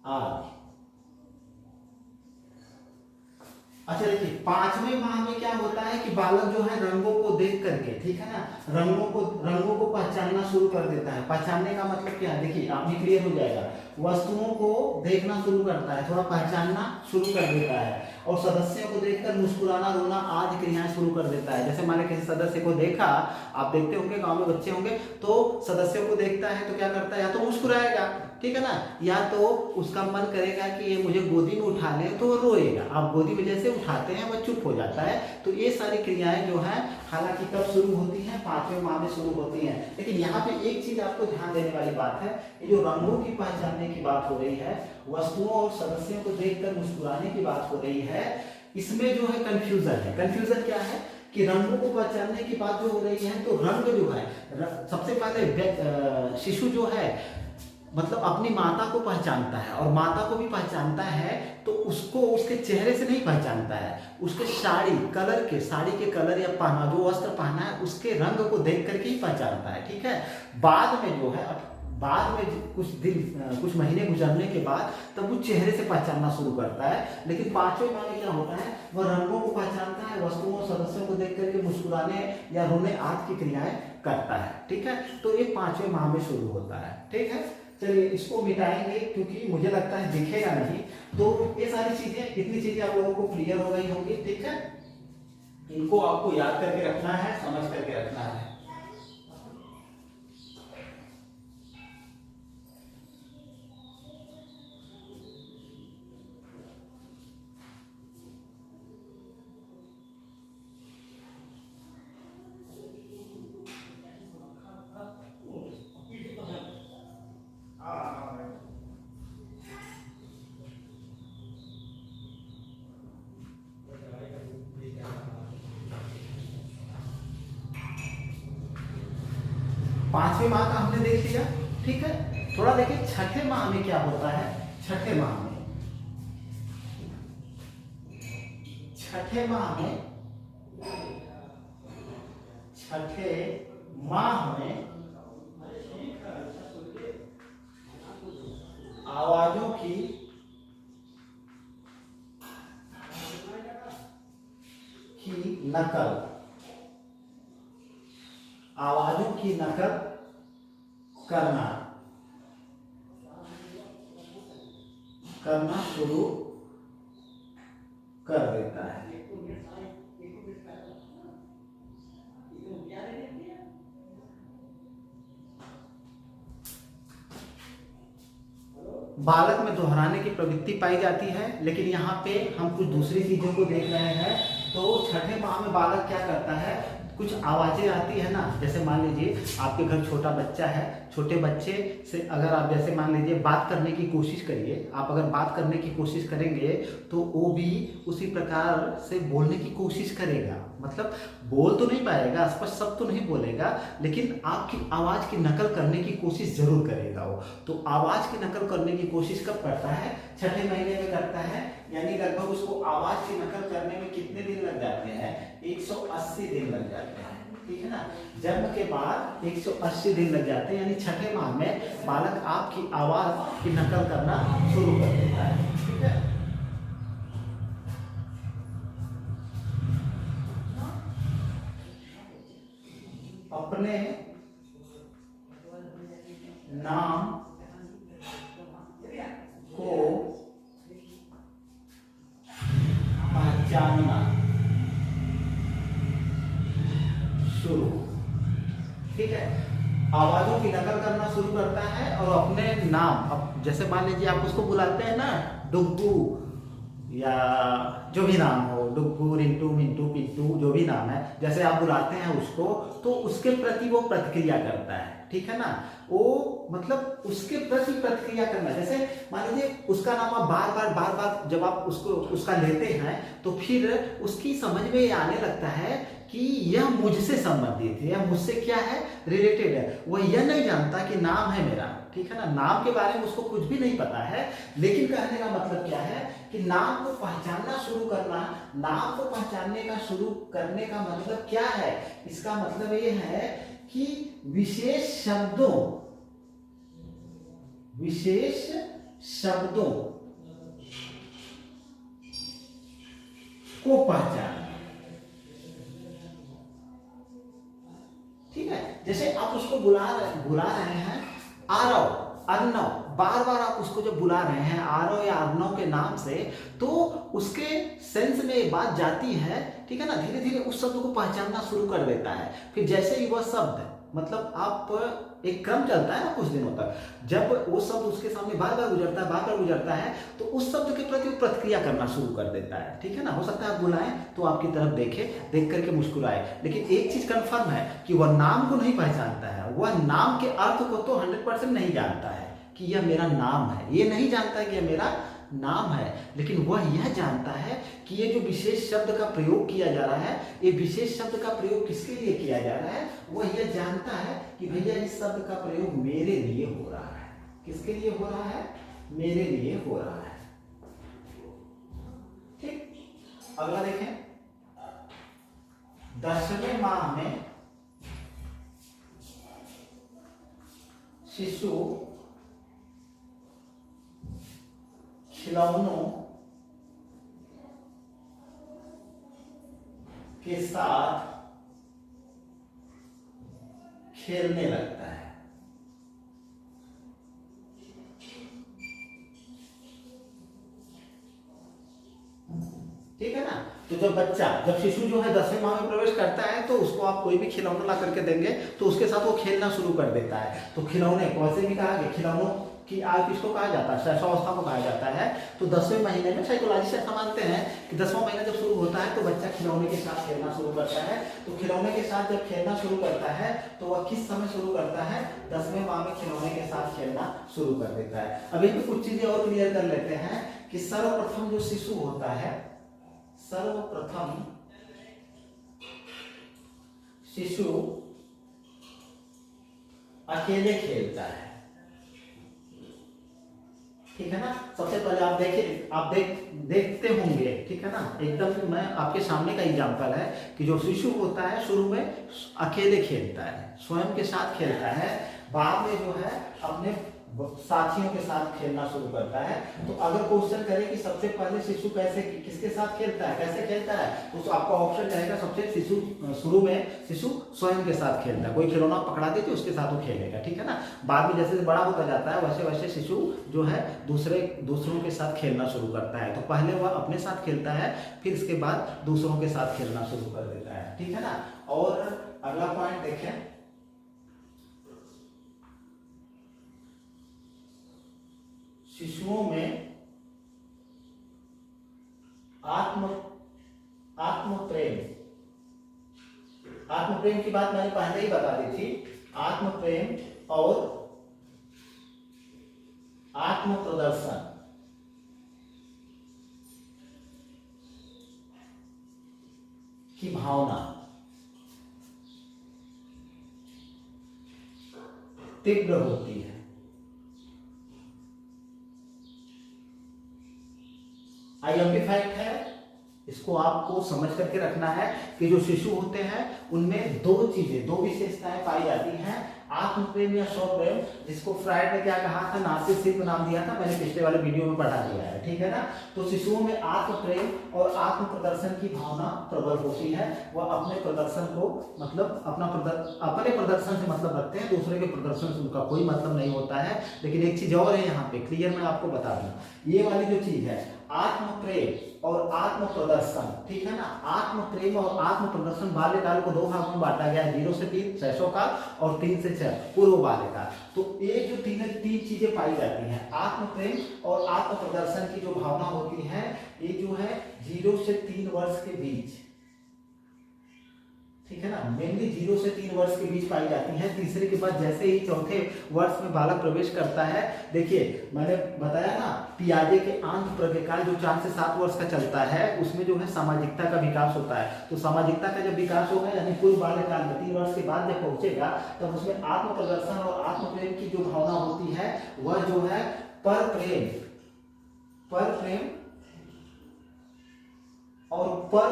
आदि। अच्छा देखिए, 5वें माह में क्या होता है कि बालक जो है रंगों को देख करके, ठीक है ना, रंगों को पहचानना शुरू कर देता है। पहचानने का मतलब क्या है, देखिए आप भी क्लियर हो जाएगा। वस्तुओं को देखना शुरू करता है, थोड़ा पहचानना शुरू कर देता है, और सदस्यों को देखकर मुस्कुराना, रोना आदि क्रियाएं शुरू कर देता है। जैसे मान लीजिए किसी सदस्य को देखा, आप देखते होंगे गांव में बच्चे होंगे, तो सदस्यों को देखता है तो क्या करता है, या तो मुस्कुराएगा, ठीक है ना, या तो उसका मन करेगा कि ये मुझे गोदी में उठा ले, तो वो रोएगा। आप गोदी में जैसे उठाते हैं वह चुप हो जाता है। तो ये सारी क्रियाएं जो है हालांकि कब शुरू होती हैं, 5वें माह में शुरू होती हैं। लेकिन यहाँ पे एक चीज आपको ध्यान देने वाली बात है, ये जो रंगों की पहचानने की बात हो रही है, वस्तुओं और सदस्यों को देखकर मुस्कुराने की बात हो रही है, इसमें जो है कंफ्यूजन है। कंफ्यूजन क्या है कि रंगों को पहचानने की बात जो हो रही है, तो रंग जो है, सबसे पहले शिशु जो है मतलब अपनी माता को पहचानता है, और माता को भी पहचानता है, तो उसको उसके चेहरे से नहीं पहचानता है, उसके साड़ी के कलर या पहना जो वस्त्र पहना है उसके रंग को देख करके ही पहचानता है, ठीक है। बाद में जो है, बाद में कुछ महीने गुजरने के बाद तब वो चेहरे से पहचानना शुरू करता है। लेकिन 5वें माह में क्या होता है, वह रंगों को पहचानता है, वस्तुओं और सदस्यों को देख करके मुस्कुराने या रोने आदि की क्रियाएं करता है, ठीक है। तो ये 5वें माह में शुरू होता है, ठीक है। चलिए इसको मिटाएंगे क्योंकि मुझे लगता है दिखेगा नहीं। तो ये सारी चीजें, इतनी चीजें आप लोगों को क्लियर हो गई होंगी, ठीक है। इनको आपको याद करके रखना है, समझ करके रखना है। पांचवें माह का हमने देख लिया, ठीक है। थोड़ा देखिए छठे माह में क्या होता है। छठे माह में छठे माह में आवाजों की नकल, आवाजों की नकल करना शुरू कर देता है। बालक में दोहराने की प्रवृत्ति पाई जाती है, लेकिन यहाँ पे हम कुछ दूसरी चीजों को देख रहे हैं। तो छठे माह में बालक क्या करता है, कुछ आवाजें आती है ना, जैसे मान लीजिए आपके घर छोटा बच्चा है, छोटे बच्चे से अगर आप जैसे मान लीजिए बात करने की कोशिश करिए, आप अगर बात करने की कोशिश करेंगे तो वो भी उसी प्रकार से बोलने की कोशिश करेगा। मतलब बोल तो नहीं पाएगा, स्पष्ट शब्द तो नहीं बोलेगा, लेकिन आपकी आवाज की नकल करने की कोशिश जरूर करेगा वो। तो आवाज की नकल करने की कोशिश कब करता है, छठे महीने में करता है। यानी लगभग उसको आवाज की नकल करने में कितने दिन लग जाते हैं, 180 दिन लग जाते हैं, ठीक है ना। जन्म के बाद 180 दिन लग जाते हैं, यानी छठे माह में बालक आपकी आवाज की नकल करना शुरू कर देता है, ठीक है। अपने नाम को पहचानना शुरू, ठीक है। आवाजों की नकल करना शुरू करता है और अपने नाम, अब जैसे मान लीजिए आप उसको बुलाते हैं ना डुग्गू, या जो भी नाम हो, डुग्गू, रिंटू, मिंटू, पिंटू, जो भी नाम है, जैसे आप बुलाते हैं उसको, तो उसके प्रति वो प्रतिक्रिया करता है, ठीक है ना। वो मतलब उसके प्रति प्रतिक्रिया करना, जैसे मान लीजिए उसका नाम आप बार बार जब आप उसका लेते हैं, तो फिर उसकी समझ में ये आने लगता है कि यह मुझसे संबंधित है, यह मुझसे क्या है, रिलेटेड है। वह यह नहीं जानता कि नाम है मेरा, ठीक है ना, नाम के बारे में उसको कुछ भी नहीं पता है। लेकिन कहने का मतलब क्या है कि नाम को पहचानना शुरू करना, नाम को पहचानने का शुरू करने का मतलब क्या है, इसका मतलब ये है कि विशेष शब्दों को को पहचानना। ठीक है, जैसे आप उसको बुला रहे हैं आरव, अर्णव, बार बार आप उसको जब बुला रहे हैं आरव या अर्णव के नाम से, तो उसके सेंस में ये बात जाती है, ठीक है ना, धीरे धीरे उस शब्द को पहचानना शुरू कर देता है। फिर जैसे ही वह शब्द, मतलब आप एक क्रम चलता है ना कुछ दिनों तक, जब वो शब्द उसके सामने बार बार गुजरता है तो उस शब्द के प्रति प्रतिक्रिया करना शुरू कर देता है। ठीक है ना, हो सकता है आप बुलाएं तो आपकी तरफ देखे, देख करके मुस्कुराए, लेकिन एक चीज कंफर्म है कि वह नाम को नहीं पहचानता है, वह नाम के अर्थ को तो 100% नहीं जानता है कि यह मेरा नाम है, ये नहीं जानता है कि यह मेरा नाम है, लेकिन वह यह जानता है कि ये जो विशेष शब्द का प्रयोग किया जा रहा है, ये विशेष शब्द का प्रयोग किसके लिए किया जा रहा है, वह यह जानता है कि भैया इस शब्द का प्रयोग मेरे लिए हो रहा है। किसके लिए हो रहा है? मेरे लिए हो रहा है। ठीक, अगला देखें, 10वें माह में शिशु खिलौनों के साथ खेलने लगता है। ठीक है ना, तो जब शिशु जो है 10वें माह में प्रवेश करता है तो उसको आप कोई भी खिलौना ला करके देंगे तो उसके साथ वो खेलना शुरू कर देता है। तो खिलौने वैसे भी कहा गया, खिलौनों की आयु किसको कहा जाता है? शैशवावस्था को कहा जाता है। तो 10वें महीने में साइकोलॉजिस्ट ऐसा मानते हैं कि 10वां महीना जब शुरू होता है तो बच्चा खिलौने के साथ खेलना शुरू करता है। तो खिलौने के साथ जब खेलना शुरू करता है तो वह किस समय शुरू करता है? 10वें माह में खिलौने के साथ खेलना शुरू कर देता है। अभी भी कुछ चीजें और क्लियर कर लेते हैं कि सर्वप्रथम जो शिशु होता है, सर्वप्रथम शिशु अकेले खेलता है। ठीक है ना, सबसे पहले आप देखते होंगे, ठीक है ना, एकदम मैं आपके सामने का एग्जांपल है कि जो शिशु होता है शुरू में अकेले खेलता है, स्वयं के साथ खेलता है, बाद में जो है अपने साथियों के साथ खेलना शुरू करता है। तो अगर क्वेश्चन करे कि सबसे पहले शिशु किसके साथ खेलता है, कैसे खेलता है, तो आपका ऑप्शन रहेगा सबसे शुरू में शिशु स्वयं के साथ खेलता है। कोई खिलौना पकड़ा दीजिए उसके साथ वो खेलेगा। ठीक है ना, बाद में जैसे बड़ा होता जाता है वैसे वैसे शिशु जो है दूसरों के साथ खेलना शुरू करता है। तो पहले वह अपने साथ खेलता है, फिर इसके बाद दूसरों के साथ खेलना शुरू कर देता है। ठीक है ना, और अगला पॉइंट देखें, शिशुओं में आत्म प्रेम की बात मैंने पहले ही बता दी थी। आत्म प्रेम और आत्म प्रदर्शन की भावना तीव्र होती है। आईएमपी फैक्ट है, इसको आपको समझ करके रखना है कि जो शिशु होते हैं उनमें दो विशेषताएं पाई जाती हैं, आत्म प्रेम या स्व प्रेम, जिसको फ्राइड ने क्या कहा था, नार्सिसिज्म नाम दिया था, मैंने पिछले वाले वीडियो में पढ़ा दिया है। ठीक है ना, तो शिशुओं में आत्म प्रेम और आत्म प्रदर्शन की भावना प्रबल होती है। वह अपने प्रदर्शन को मतलब अपने प्रदर्शन से मतलब रखते हैं, दूसरे के प्रदर्शन से उनका कोई मतलब नहीं होता है। लेकिन एक चीज और है यहाँ पे क्लियर मैं आपको बता दूं, ये वाली जो चीज है आत्म प्रेम और आत्म प्रदर्शन, ठीक है ना, आत्म प्रेम और आत्म प्रदर्शन बाल्यकाल को दो भागों में बांटा गया है, 0 से 3 शैशवकाल और 3 से 6 पूर्व बाल्यकाल। तो ये जो तीन चीजें पाई जाती हैं, आत्म प्रेम और आत्म प्रदर्शन की जो भावना होती है, ये जो है 0 से 3 वर्ष के बीच, ठीक है ना, मेनली 0 से 3 वर्ष के बीच पाई जाती है। तीसरे के बाद जैसे ही चौथे वर्ष में बालक प्रवेश करता है, देखिए मैंने बताया ना, पियाजे के आंत प्रज्ञाकाल जो 4 से 7 वर्ष का चलता है, उसमें जो है सामाजिकता का विकास होता है। तो सामाजिकता का जब विकास होगा यानी पूर्व बाल्यकाल में 3 वर्ष के बाद जब पहुंचेगा, तब उसमें आत्म प्रदर्शन और आत्म प्रेम की जो भावना होती है, वह जो है पर प्रेम और पर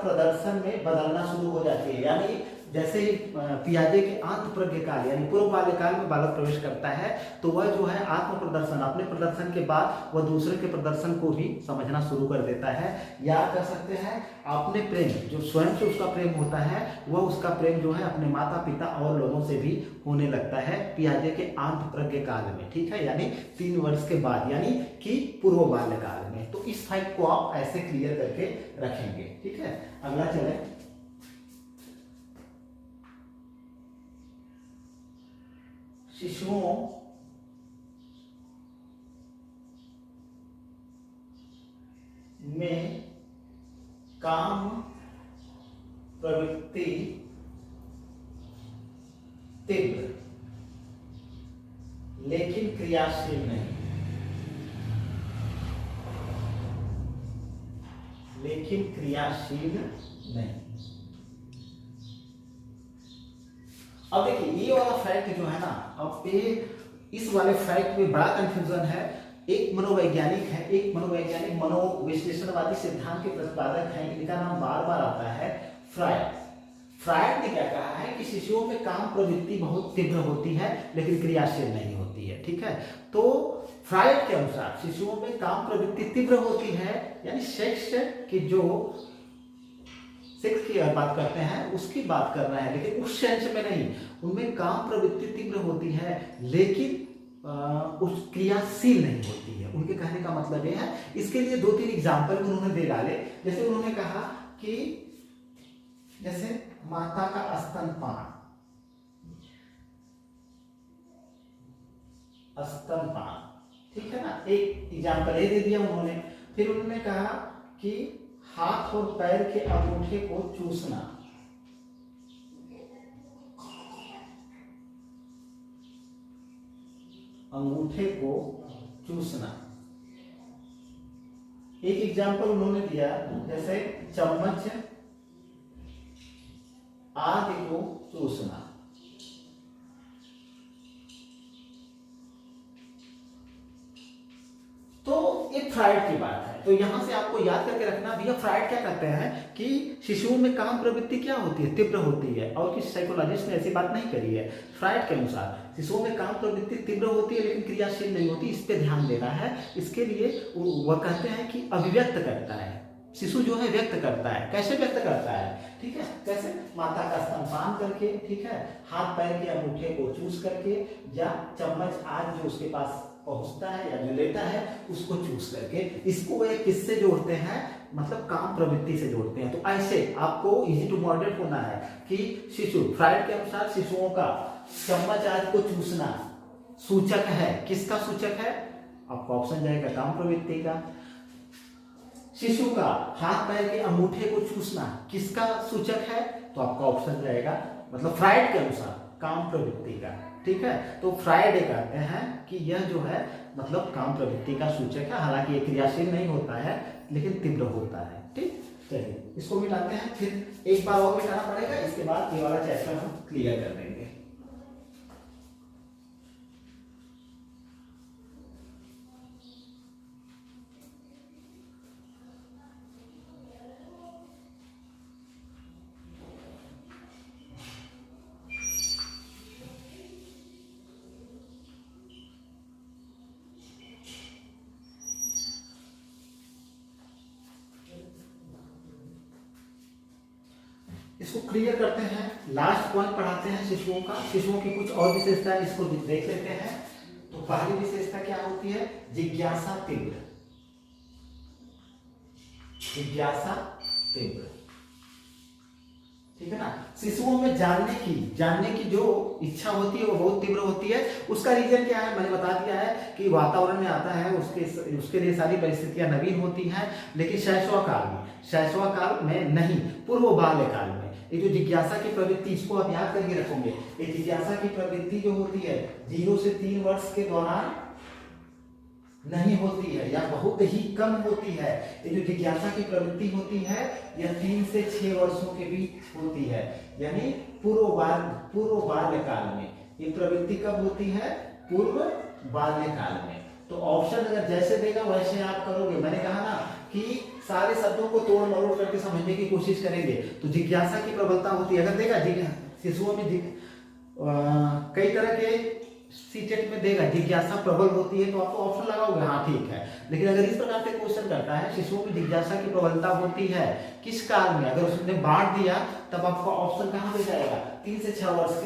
प्रदर्शन में बदलना शुरू हो जाती है। यानी जैसे ही पियाजे के आंत प्रज्ञकाल यानी पूर्व बाल्यकाल में बालक प्रवेश करता है तो वह जो है आत्म प्रदर्शन, अपने प्रदर्शन के बाद वह दूसरे के प्रदर्शन को भी समझना शुरू कर देता है। या कह सकते हैं अपने प्रेम, जो स्वयं से उसका प्रेम होता है वह उसका प्रेम जो है अपने माता पिता और लोगों से भी होने लगता है पियाजे के आंत प्रज्ञकाल में, ठीक है, यानी 3 वर्ष के बाद, यानी कि पूर्व बाल्यकाल में। तो इस फैक्ट को आप ऐसे क्लियर करके रखेंगे, ठीक है। अगला चले, शिशुओं में काम प्रवृत्ति तीव्र लेकिन क्रियाशील नहीं, लेकिन क्रियाशील नहीं। अब देखिए ये वाला फैक्ट जो है ना, अब ये इस वाले फैक्ट में बड़ा कंफ्यूजन है। एक मनोवैज्ञानिक है, एक मनोवैज्ञानिक मनोविश्लेषणवादी सिद्धांत के प्रतिपादक हैं, इनका नाम बार बार आता है फ्रायड। फ्रायड ने क्या कहा है कि शिशुओं में काम प्रवृत्ति बहुत तीव्र होती है लेकिन क्रियाशील नहीं होती है, ठीक है। तो फ्रायड के अनुसार शिशुओं में काम प्रवृत्ति तीव्र होती है, यानी सेक्स की जो सेक्स की बात करते हैं उसकी बात कर रहे हैं, लेकिन उस सेंस में नहीं, उनमें काम प्रवृत्ति तीव्र होती है लेकिन उस क्रियाशील नहीं होती है। उनके कहने का मतलब यह है, इसके लिए 2-3 एग्जाम्पल उन्होंने दे डाले। जैसे उन्होंने कहा कि जैसे माता का स्तनपान, ठीक है ना, एक एग्जाम्पल ये दे दिया उन्होंने। फिर उन्होंने कहा कि हाथ और पैर के अंगूठे को चूसना, अंगूठे को चूसना। एक एग्जाम्पल उन्होंने दिया जैसे चम्मच आदि को चूसना। तो ये फ्रायड की बात है। तो यहां से आपको याद करके रखना भैया फ्रायड क्या कहते हैं कि शिशुओं में काम प्रवृत्ति क्या होती है, तीव्र होती है, और किसी साइकोलॉजिस्ट ने ऐसी बात नहीं करी है। फ्रायड के अनुसार शिशुओं में काम प्रवृत्ति तीव्र होती है लेकिन क्रियाशील नहीं होती, इस पे ध्यान देना है। इसके लिए वह कहते हैं कि अभिव्यक्त करता है, शिशु जो है व्यक्त करता है। कैसे व्यक्त करता है, ठीक है, कैसे माता का स्तनपान करके, ठीक है, हाथ पैर के अंगूठे को चूस करके, या चम्मच आज जो उसके पास पहुंचता है या जो लेता है उसको चूस करके। इसको वे किससे जोड़ते हैं, मतलब काम प्रवृत्ति से जोड़ते हैं। तो ऐसे आपको इजी टू मॉडरेट होना है कि शिशु, फ्रायड के अनुसार शिशुओं का चम्मच आज को चूसना सूचक है, किसका सूचक है, आपका ऑप्शन जाएगा काम प्रवृत्ति का। शिशु का हाथ पैर के अंगूठे को चूसना किसका सूचक है, तो आपका ऑप्शन जाएगा मतलब फ्रायड के अनुसार काम प्रवृत्ति का, ठीक है। तो फ्रायड ये कहते हैं कि यह जो है मतलब काम प्रवृत्ति का सूचक है, हालांकि ये क्रियाशील नहीं होता है लेकिन तीव्र होता है, ठीक। चलिए इसको मिटाते हैं, फिर एक बार और मिटाना पड़ेगा, इसके बाद ये वाला चैप्टर हम क्लियर कर देंगे। इसको क्लियर करते हैं, लास्ट पॉइंट पढ़ाते हैं शिशुओं का। शिशुओं की कुछ और विशेषताएं इसको देख लेते हैं। तो पहली विशेषता क्या होती है, जिज्ञासा तीव्र, जिज्ञासा तीव्र, ठीक है ना। शिशुओं में जानने की जो इच्छा होती है वो बहुत तीव्र होती है। उसका रीजन क्या है, मैंने बता दिया है कि वातावरण में आता है, उसके लिए सारी परिस्थितियां नवीन होती हैं, लेकिन शैशव काल में नहीं, पूर्व बाल्यकाल में। ये जो जिज्ञासा की प्रवृत्ति, इसको आप याद करके रखोगे, ये जिज्ञासा की प्रवृत्ति जो होती है 0 से 3 वर्ष के दौरान नहीं होती है या बहुत ही कम होती है। ये जो जिज्ञासा की प्रवृत्ति होती है यह 3 से 6 वर्षों के बीच होती है, यानी पूर्व बाल्यकाल में। ये प्रवृत्ति कब होती है, पूर्व बाल्यकाल में। तो ऑप्शन अगर जैसे देगा वैसे आप करोगे। मैंने कहा ना कि सारे शब्दों को तोड़ मरोड़ करके समझने की कोशिश करेंगे तो जिज्ञासा की प्रबलता होती है। अगर देखा शिशुओं में कई तरह के सीटेट में देगा जिज्ञासा प्रबल होती है तो आपको ऑप्शन लगाओगे हाँ ठीक है। लेकिन अगर इस प्रकार से क्वेश्चन करता है शिशुओं में जिज्ञासा की प्रबलता होती है किस काल में, अगर उसने बांट दिया तब आपका ऑप्शन कहाँ पे जाएगा, 3 से 6 वर्ष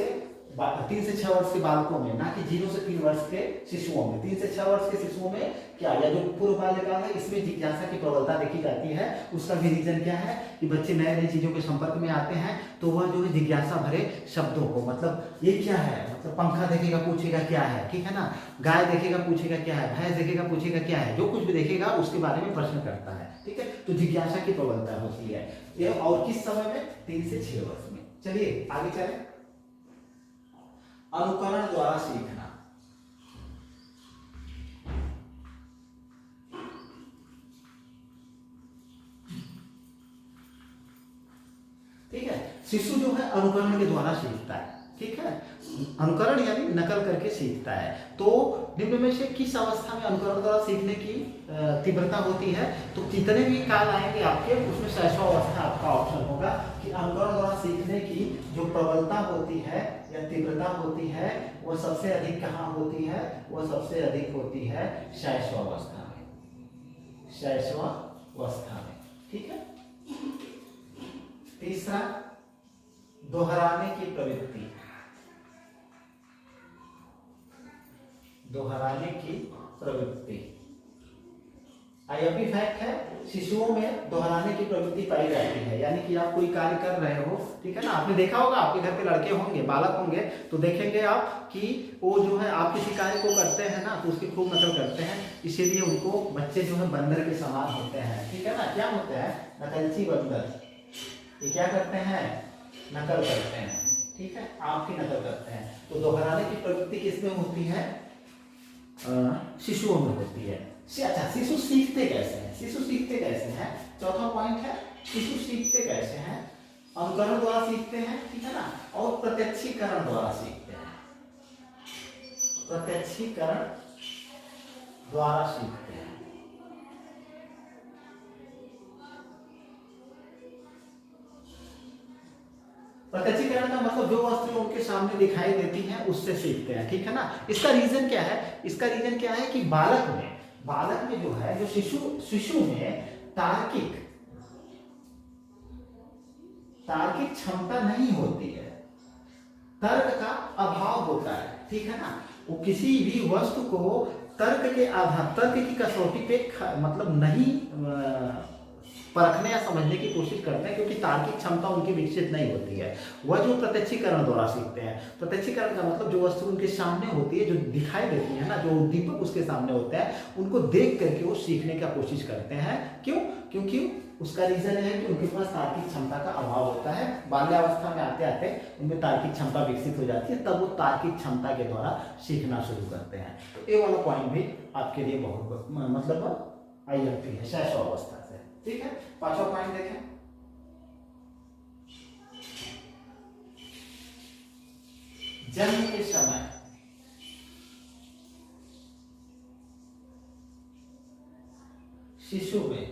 के बालकों में, ना कि 0 से 3 वर्ष के शिशुओं में। 3 से 6 वर्ष के शिशुओं में क्या, या जो पूर्व बाल्यकाल है इसमें जिज्ञासा की प्रबलता देखी जाती है। उसका भी रीजन क्या है कि बच्चे नए नई चीजों के संपर्क में आते हैं तो वह जो है जिज्ञासा भरे शब्दों को, मतलब ये क्या है, मतलब पंखा देखेगा पूछेगा क्या है, ठीक है ना, गाय देखेगा पूछेगा क्या है, भैंस देखेगा पूछेगा क्या है, जो कुछ भी देखेगा उसके बारे में प्रश्न करता है, ठीक है। तो जिज्ञासा की प्रबलता होती है ये, और किस समय में, 3 से 6 वर्ष में। चलिए आगे चलें। अनुकरण द्वारा सीखना, ठीक है। शिशु जो है अनुकरण के द्वारा सीखता है, ठीक है। अनुकरण यानी नकल करके सीखता है। तो निम्न में से किस अवस्था में अनुकरण द्वारा सीखने की तीव्रता होती है, तो जितने भी काल आएंगे आपके उसमें 6वां अवस्था आपका ऑप्शन होगा कि अनुकरण द्वारा सीखने की जो प्रबलता होती है या तीव्रता होती है वह सबसे अधिक कहाँ होती है, वह सबसे अधिक होती है 6वां अवस्था में, 6वां अवस्था में, ठीक है। तीसरा, दोहराने की प्रवृत्ति, दोहराने की प्रवृत्ति आईएमपी फैक्ट है, शिशुओं में दोहराने की प्रवृत्ति पाई जाती है। यानी कि आप कोई कार्य कर रहे हो, ठीक है ना, आपने देखा होगा आपके घर पे लड़के होंगे, बालक होंगे, तो देखेंगे आप कि वो जो है आप किसी कार्य को करते हैं ना तो उसकी खूब नकल करते हैं, इसीलिए उनको बच्चे जो है बंदर के समान होते हैं, ठीक है ना। क्या होते हैं, नकलची बंदर, ये क्या करते हैं, नकल करते हैं, ठीक है, आपकी नकल करते हैं। तो दोहराने की प्रवृत्ति किसमें होती है, शिशुओं में होती है। अच्छा, शिशु सीखते कैसे हैं, शिशु सीखते कैसे हैं, चौथा पॉइंट है शिशु सीखते कैसे हैं, अनुकरण द्वारा सीखते हैं, ठीक है ना, और प्रत्यक्षीकरण द्वारा सीखते हैं, प्रत्यक्षीकरण द्वारा सीखते हैं। प्रत्यक्षीकरण का मतलब जो वस्तु उनके सामने दिखाई देती है उससे सीखते हैं, ठीक है ना। इसका रीजन क्या है, इसका रीजन क्या है कि बालक में जो है, जो शिशु में तार्किक क्षमता नहीं होती है, तर्क का अभाव होता है, ठीक है ना। वो किसी भी वस्तु को तर्क के आधार, तर्क की कसौटी पे मतलब नहीं परखने या समझने की कोशिश करते हैं, क्योंकि तार्किक क्षमता उनकी विकसित नहीं होती है। वह जो प्रत्यक्षीकरण द्वारा सीखते हैं, प्रत्यक्षीकरण का मतलब जो वस्तु उनके सामने होती है, जो दिखाई देती है ना, जो उद्दीपक उसके सामने होता है, उनको देख करके वो सीखने का कोशिश करते हैं। क्यों, क्योंकि उसका रीजन है कि उनके पास तार्किक क्षमता का अभाव होता है। बाल्यावस्था में आते आते उनमें तार्किक क्षमता विकसित हो जाती है, तब वो तार्किक क्षमता के द्वारा सीखना शुरू करते हैं। तो ये वाला पॉइंट भी आपके लिए बहुत मतलब आईएमपी है 6वां अवस्था से, ठीक है। 5वां पॉइंट देखें, जन्म के समय शिशु में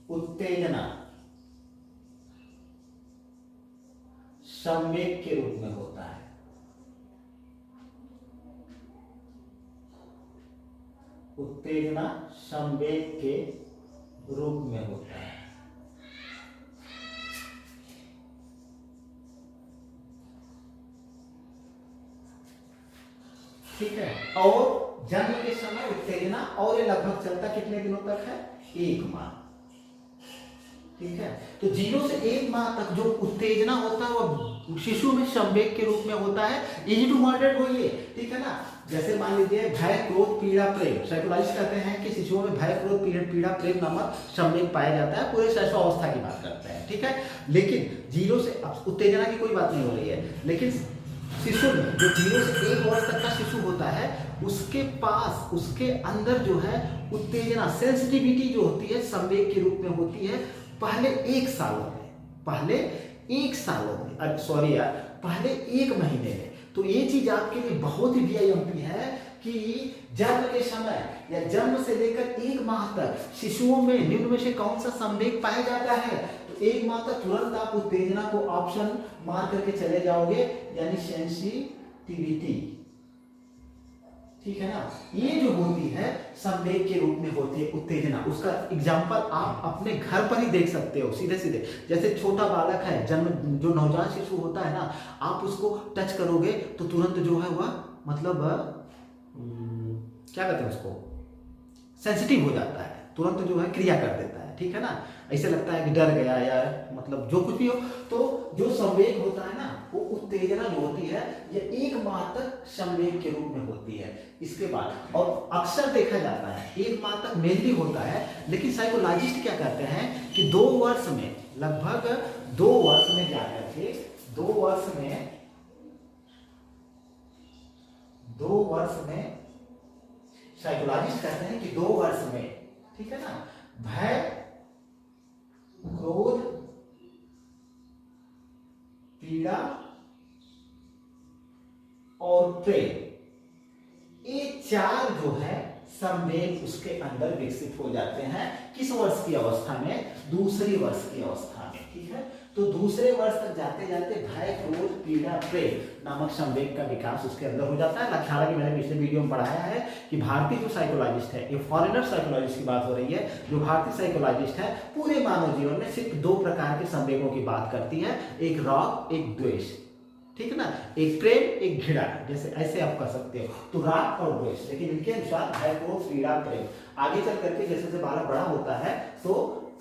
उत्तेजना संवेग के रूप में होता है, उत्तेजना संवेग के रूप में होता है, ठीक है। और जन्म के समय उत्तेजना, और ये लगभग चलता कितने दिनों तक है, 1 माह, ठीक है। तो 0 से 1 माह तक जो उत्तेजना होता है वो शिशु में संवेग के रूप में होता है। इजी टू मॉडरेट होइए, ठीक है ना। जैसे मान लीजिए भय, क्रोध, पीड़ा, प्रेम, साइकोलॉजिस्ट कहते हैं कि शिशुओं में भय, क्रोध, पीड़ा, प्रेम नामक संवेग पाया जाता है। पूरे 6वां अवस्था की बात करते हैं, ठीक है। लेकिन 0 से, उत्तेजना की कोई बात नहीं हो रही है, लेकिन शिशु में जो 0 से 1 वर्ष तक का शिशु होता है उसके पास, उसके अंदर जो है उत्तेजना, सेंसिटिविटी जो होती है संवेग के रूप में होती है पहले 1 सालों में, पहले 1 महीने में। तो ये चीज आपके लिए बहुत ही वीआईएमपी है कि जन्म के समय या जन्म से लेकर 1 माह तक शिशुओं में निम्न में से कौन सा संवेग पाया जाता है? तो 1 माह तक तुरंत आप उत्तेजना को ऑप्शन मार करके चले जाओगे, यानी सेंसिटिविटी, ठीक है ना। ये जो होती है संवेग के रूप में होती है उत्तेजना। उसका एग्जाम्पल आप अपने घर पर ही देख सकते हो सीधे सीधे। जैसे छोटा बालक है, जन्म जो नवजात शिशु होता है ना, आप उसको टच करोगे तो तुरंत जो है वह मतलब क्या कहते हैं उसको, सेंसिटिव हो जाता है, तुरंत जो है क्रिया कर देता है, ठीक है ना। ऐसे लगता है कि डर गया या मतलब जो कुछ भी हो। तो जो संवेग होता है ना, वो उत्तेजना जो होती है ये 1 माह तक संवेग के रूप में होती है। इसके बाद और अक्सर देखा जाता है 1 माह तक मेनली होता है, लेकिन साइकोलॉजिस्ट क्या कहते हैं कि 2 वर्ष में, लगभग 2 वर्ष में जाकर के 2 वर्ष में साइकोलॉजिस्ट कहते हैं कि 2 वर्ष में, ठीक है ना, भय, क्रोध, पीड़ा और प्रेम, ये 4 जो है संवेग उसके अंदर विकसित हो जाते हैं। किस वर्ष की अवस्था में? दूसरी वर्ष की अवस्था में, ठीक है। तो दूसरे वर्ष तक जाते जाते भय, क्रोध, पीड़ा, प्रेम नामक संवेग का विकास उसके अंदर हो जाता है। हालांकि मैंने पिछले वीडियो में पढ़ाया है कि भारतीय जो साइकोलॉजिस्ट है, ये फॉरेनर साइकोलॉजिस्ट की बात हो रही है, जो भारतीय साइकोलॉजिस्ट है पूरे मानव जीवन में सिर्फ 2 प्रकार के संवेगों की बात करती है, एक राग, एक द्वेष, ठीक है ना, एक प्रेम, एक घृणा, जैसे ऐसे आप कर सकते हो। तो राग और द्वेष, लेकिन इनके अनुसार भय, क्रोध, पीड़ा, प्रेम आगे चल करके जैसे जैसे बालक बड़ा होता है तो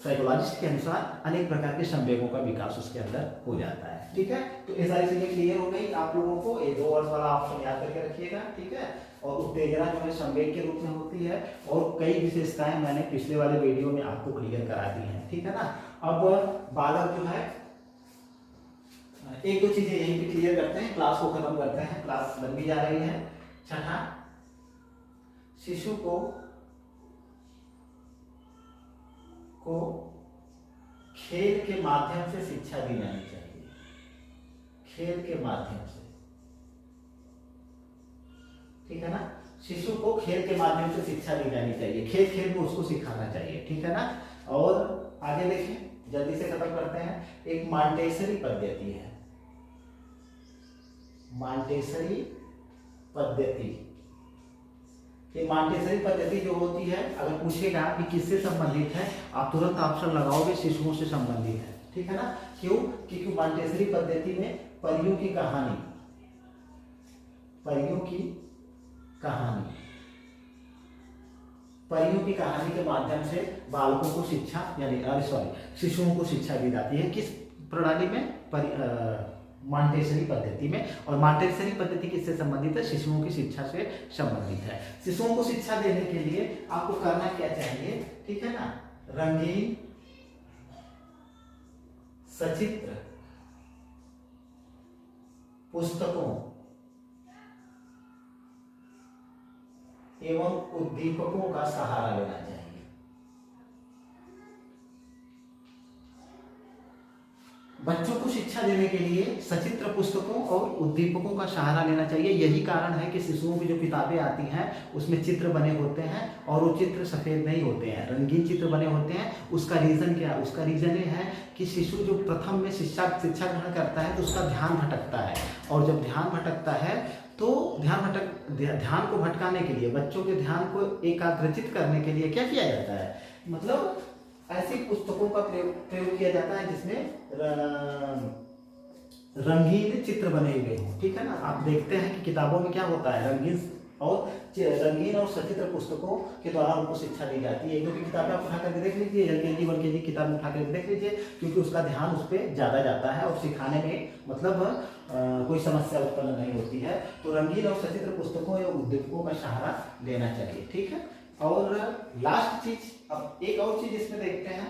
साइकोलॉजिस्ट के अनुसार अनेक प्रकार के संवेगों का विकास उसके अंदर हो जाता है, ठीक है। तो ये सारी चीजें क्लियर हो गई आप लोगों को। ये 2 वर्ष वाला ऑप्शन याद करके रखिएगा, ठीक है। और उत्तेजना जो है संवेग के रूप में होती है, और कई विशेषताएं मैंने पिछले वाले वीडियो में आपको क्लियर करा दी है, ठीक है ना। अब बालक जो है 1-2 चीजें यहीं पे क्लियर करते हैं, क्लास को खत्म करते हैं, क्लास लंबी जा रही है। छठा, शिशु को खेल के माध्यम से शिक्षा दी जानी चाहिए, खेल के माध्यम से, ठीक है ना। शिशु को खेल के माध्यम से शिक्षा दी जानी चाहिए, खेल खेल में उसको सिखाना चाहिए, ठीक है ना। और आगे देखिए, जल्दी से खत्म करते हैं। एक मॉन्टेसरी पद्धति है, मॉन्टेसरी पद्धति। ये मॉन्टेसरी पद्धति जो होती है, अगर पूछेगा कि किससे संबंधित है, आप तुरंत ऑप्शन लगाओगे शिशुओं से संबंधित है, ठीक है ना। क्यों? क्योंकि मॉन्टेसरी पद्धति में परियों की कहानी, परियों की कहानी के माध्यम से बालकों को शिक्षा, यानी शिशुओं को शिक्षा दी जाती है। किस प्रणाली में? मॉन्टेसरी पद्धति में। और मॉन्टेसरी पद्धति किससे संबंधित है? शिशुओं की शिक्षा से संबंधित है। शिशुओं को शिक्षा देने के लिए आपको करना क्या चाहिए, ठीक है ना, रंगीन, सचित्र पुस्तकों एवं उद्दीपकों का सहारा लेना चाहिए। बच्चों को शिक्षा देने के लिए सचित्र पुस्तकों और उद्दीपकों का सहारा लेना चाहिए। यही कारण है कि शिशुओं की जो किताबें आती हैं उसमें चित्र बने होते हैं, और वो चित्र सफेद नहीं होते हैं, रंगीन चित्र बने होते हैं। उसका रीजन क्या है? उसका रीजन ये है कि शिशु जो प्रथम में शिक्षा ग्रहण करता है तो उसका ध्यान भटकता है, और जब ध्यान भटकता है तो ध्यान को भटकाने के लिए, बच्चों के ध्यान को एकाग्रचित करने के लिए क्या किया जाता है, मतलब ऐसी पुस्तकों का प्रयोग किया जाता है जिसमें रंगीन चित्र बने हुए हों, ठीक है ना। आप देखते हैं कि किताबों में क्या होता है, रंगीन और सचित्र पुस्तकों के द्वारा उनको शिक्षा दी जाती है। एक दो की किताबें आप उठा करके देख लीजिए, LKG 1KG किताब उठा करके देख लीजिए, क्योंकि उसका ध्यान उस पर ज्यादा जाता है और सिखाने में मतलब कोई समस्या उत्पन्न नहीं होती है। तो रंगीन और सचित्र पुस्तकों या उद्दीपकों का सहारा लेना चाहिए, ठीक है। और लास्ट चीज, अब एक और चीज इसमें देखते हैं।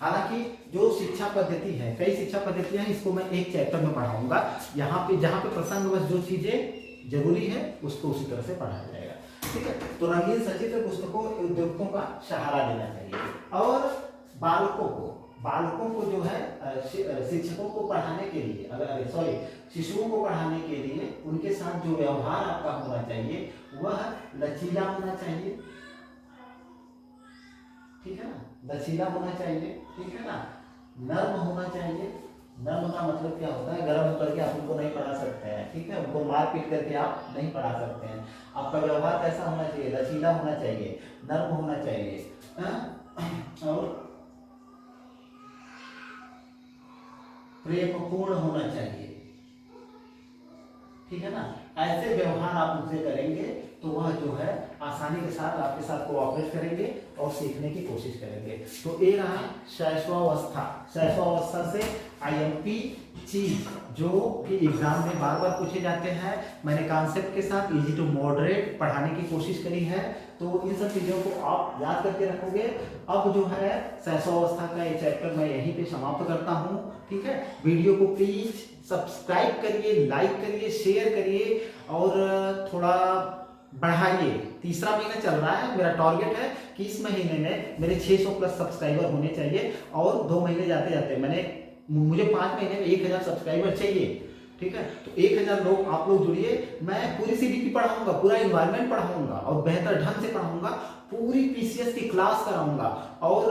हालांकि जो शिक्षा पद्धति है, कई शिक्षा पद्धतियां हैं, इसको मैं एक चैप्टर में पढ़ाऊंगा। यहाँ पे जहाँ पे प्रसंगवश जो चीजें जरूरी है उसको उसी तरह से पढ़ाया जाएगा, ठीक है। तो रंगीन सचित्र पुस्तकों उद्योगों का सहारा लेना चाहिए। और बालकों को बालकों को जो है शिक्षकों को पढ़ाने के लिए, अगर सॉरी शिशुओं को पढ़ाने के लिए उनके साथ जो व्यवहार आपका होना चाहिए वह लचीला होना चाहिए, ठीक है ना, लचीला होना चाहिए, ठीक है ना, नर्म होना चाहिए। नर्म का मतलब क्या होता है, गरम होकर के आप उनको नहीं पढ़ा सकते हैं, ठीक है, उनको मार पीट करके आप नहीं पढ़ा सकते हैं। आपका व्यवहार कैसा होना चाहिए, लचीला होना चाहिए, नर्म होना चाहिए, और प्रेमपूर्ण होना चाहिए, ठीक है ना। ऐसे व्यवहार आप उनसे करेंगे तो वह जो है आसानी के साथ आपके साथ कोऑपरेट करेंगे और सीखने की कोशिश करेंगे। तो ये रहा शैशवावस्था। शैशवावस्था से आईएमपी चीज जो कि एग्जाम में बार बार पूछे जाते हैं, मैंने कॉन्सेप्ट के साथ इजी टू मॉडरेट पढ़ाने की कोशिश करी है, तो इन सब चीजों को आप याद करके रखोगे। अब जो है शैशवावस्था का ये चैप्टर मैं यहीं पे समाप्त करता हूँ, ठीक है। वीडियो को प्लीज सब्सक्राइब करिए, लाइक करिए, शेयर करिए और थोड़ा बढ़ाइए। तीसरा महीना चल रहा है, मेरा टारगेट है कि इस महीने में मेरे 600 प्लस सब्सक्राइबर होने चाहिए और 2 महीने जाते जाते मुझे 5 महीने में 1000 सब्सक्राइबर चाहिए, ठीक है। तो 1000 लोग आप लोग जुड़िए, मैं पूरी सीडीपी पढ़ाऊंगा, पूरा इन्वायरमेंट पढ़ाऊंगा और बेहतर ढंग से पढ़ाऊंगा, पूरी पीसीएस की क्लास कराऊंगा और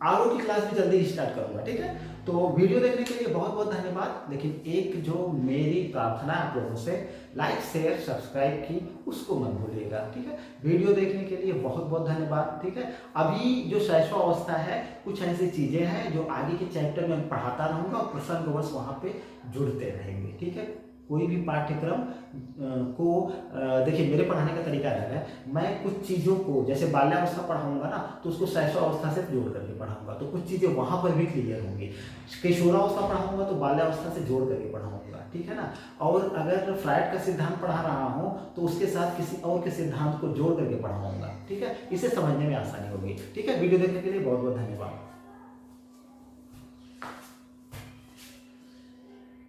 आरओ की क्लास भी जल्दी स्टार्ट करूंगा, ठीक है। तो वीडियो देखने के लिए बहुत बहुत धन्यवाद। लेकिन एक जो मेरी प्रार्थना आप लोगों से, लाइक शेयर सब्सक्राइब की उसको मत भूलिएगा, ठीक है। वीडियो देखने के लिए बहुत बहुत धन्यवाद, ठीक है। अभी जो शैशवावस्था है कुछ ऐसी चीजें हैं जो आगे के चैप्टर में पढ़ाता रहूंगा और प्रसंगवश वहां पे जुड़ते रहेंगे, ठीक है। कोई भी पाठ्यक्रम को देखिए, मेरे पढ़ाने का तरीका अलग है। मैं कुछ चीज़ों को जैसे बाल्यावस्था पढ़ाऊंगा ना, तो उसको शैशवावस्था से जोड़ करके पढ़ाऊंगा, तो कुछ चीज़ें वहां पर भी क्लियर होंगी। किशोरावस्था पढ़ाऊंगा तो बाल्यावस्था से जोड़ करके पढ़ाऊंगा, ठीक है ना। और अगर फ्राइड का सिद्धांत पढ़ा रहा हूं तो उसके साथ किसी और के सिद्धांत को जोड़ करके पढ़ाऊंगा, ठीक है। इसे समझने में आसानी होगी, ठीक है। वीडियो देखने के लिए बहुत बहुत धन्यवाद।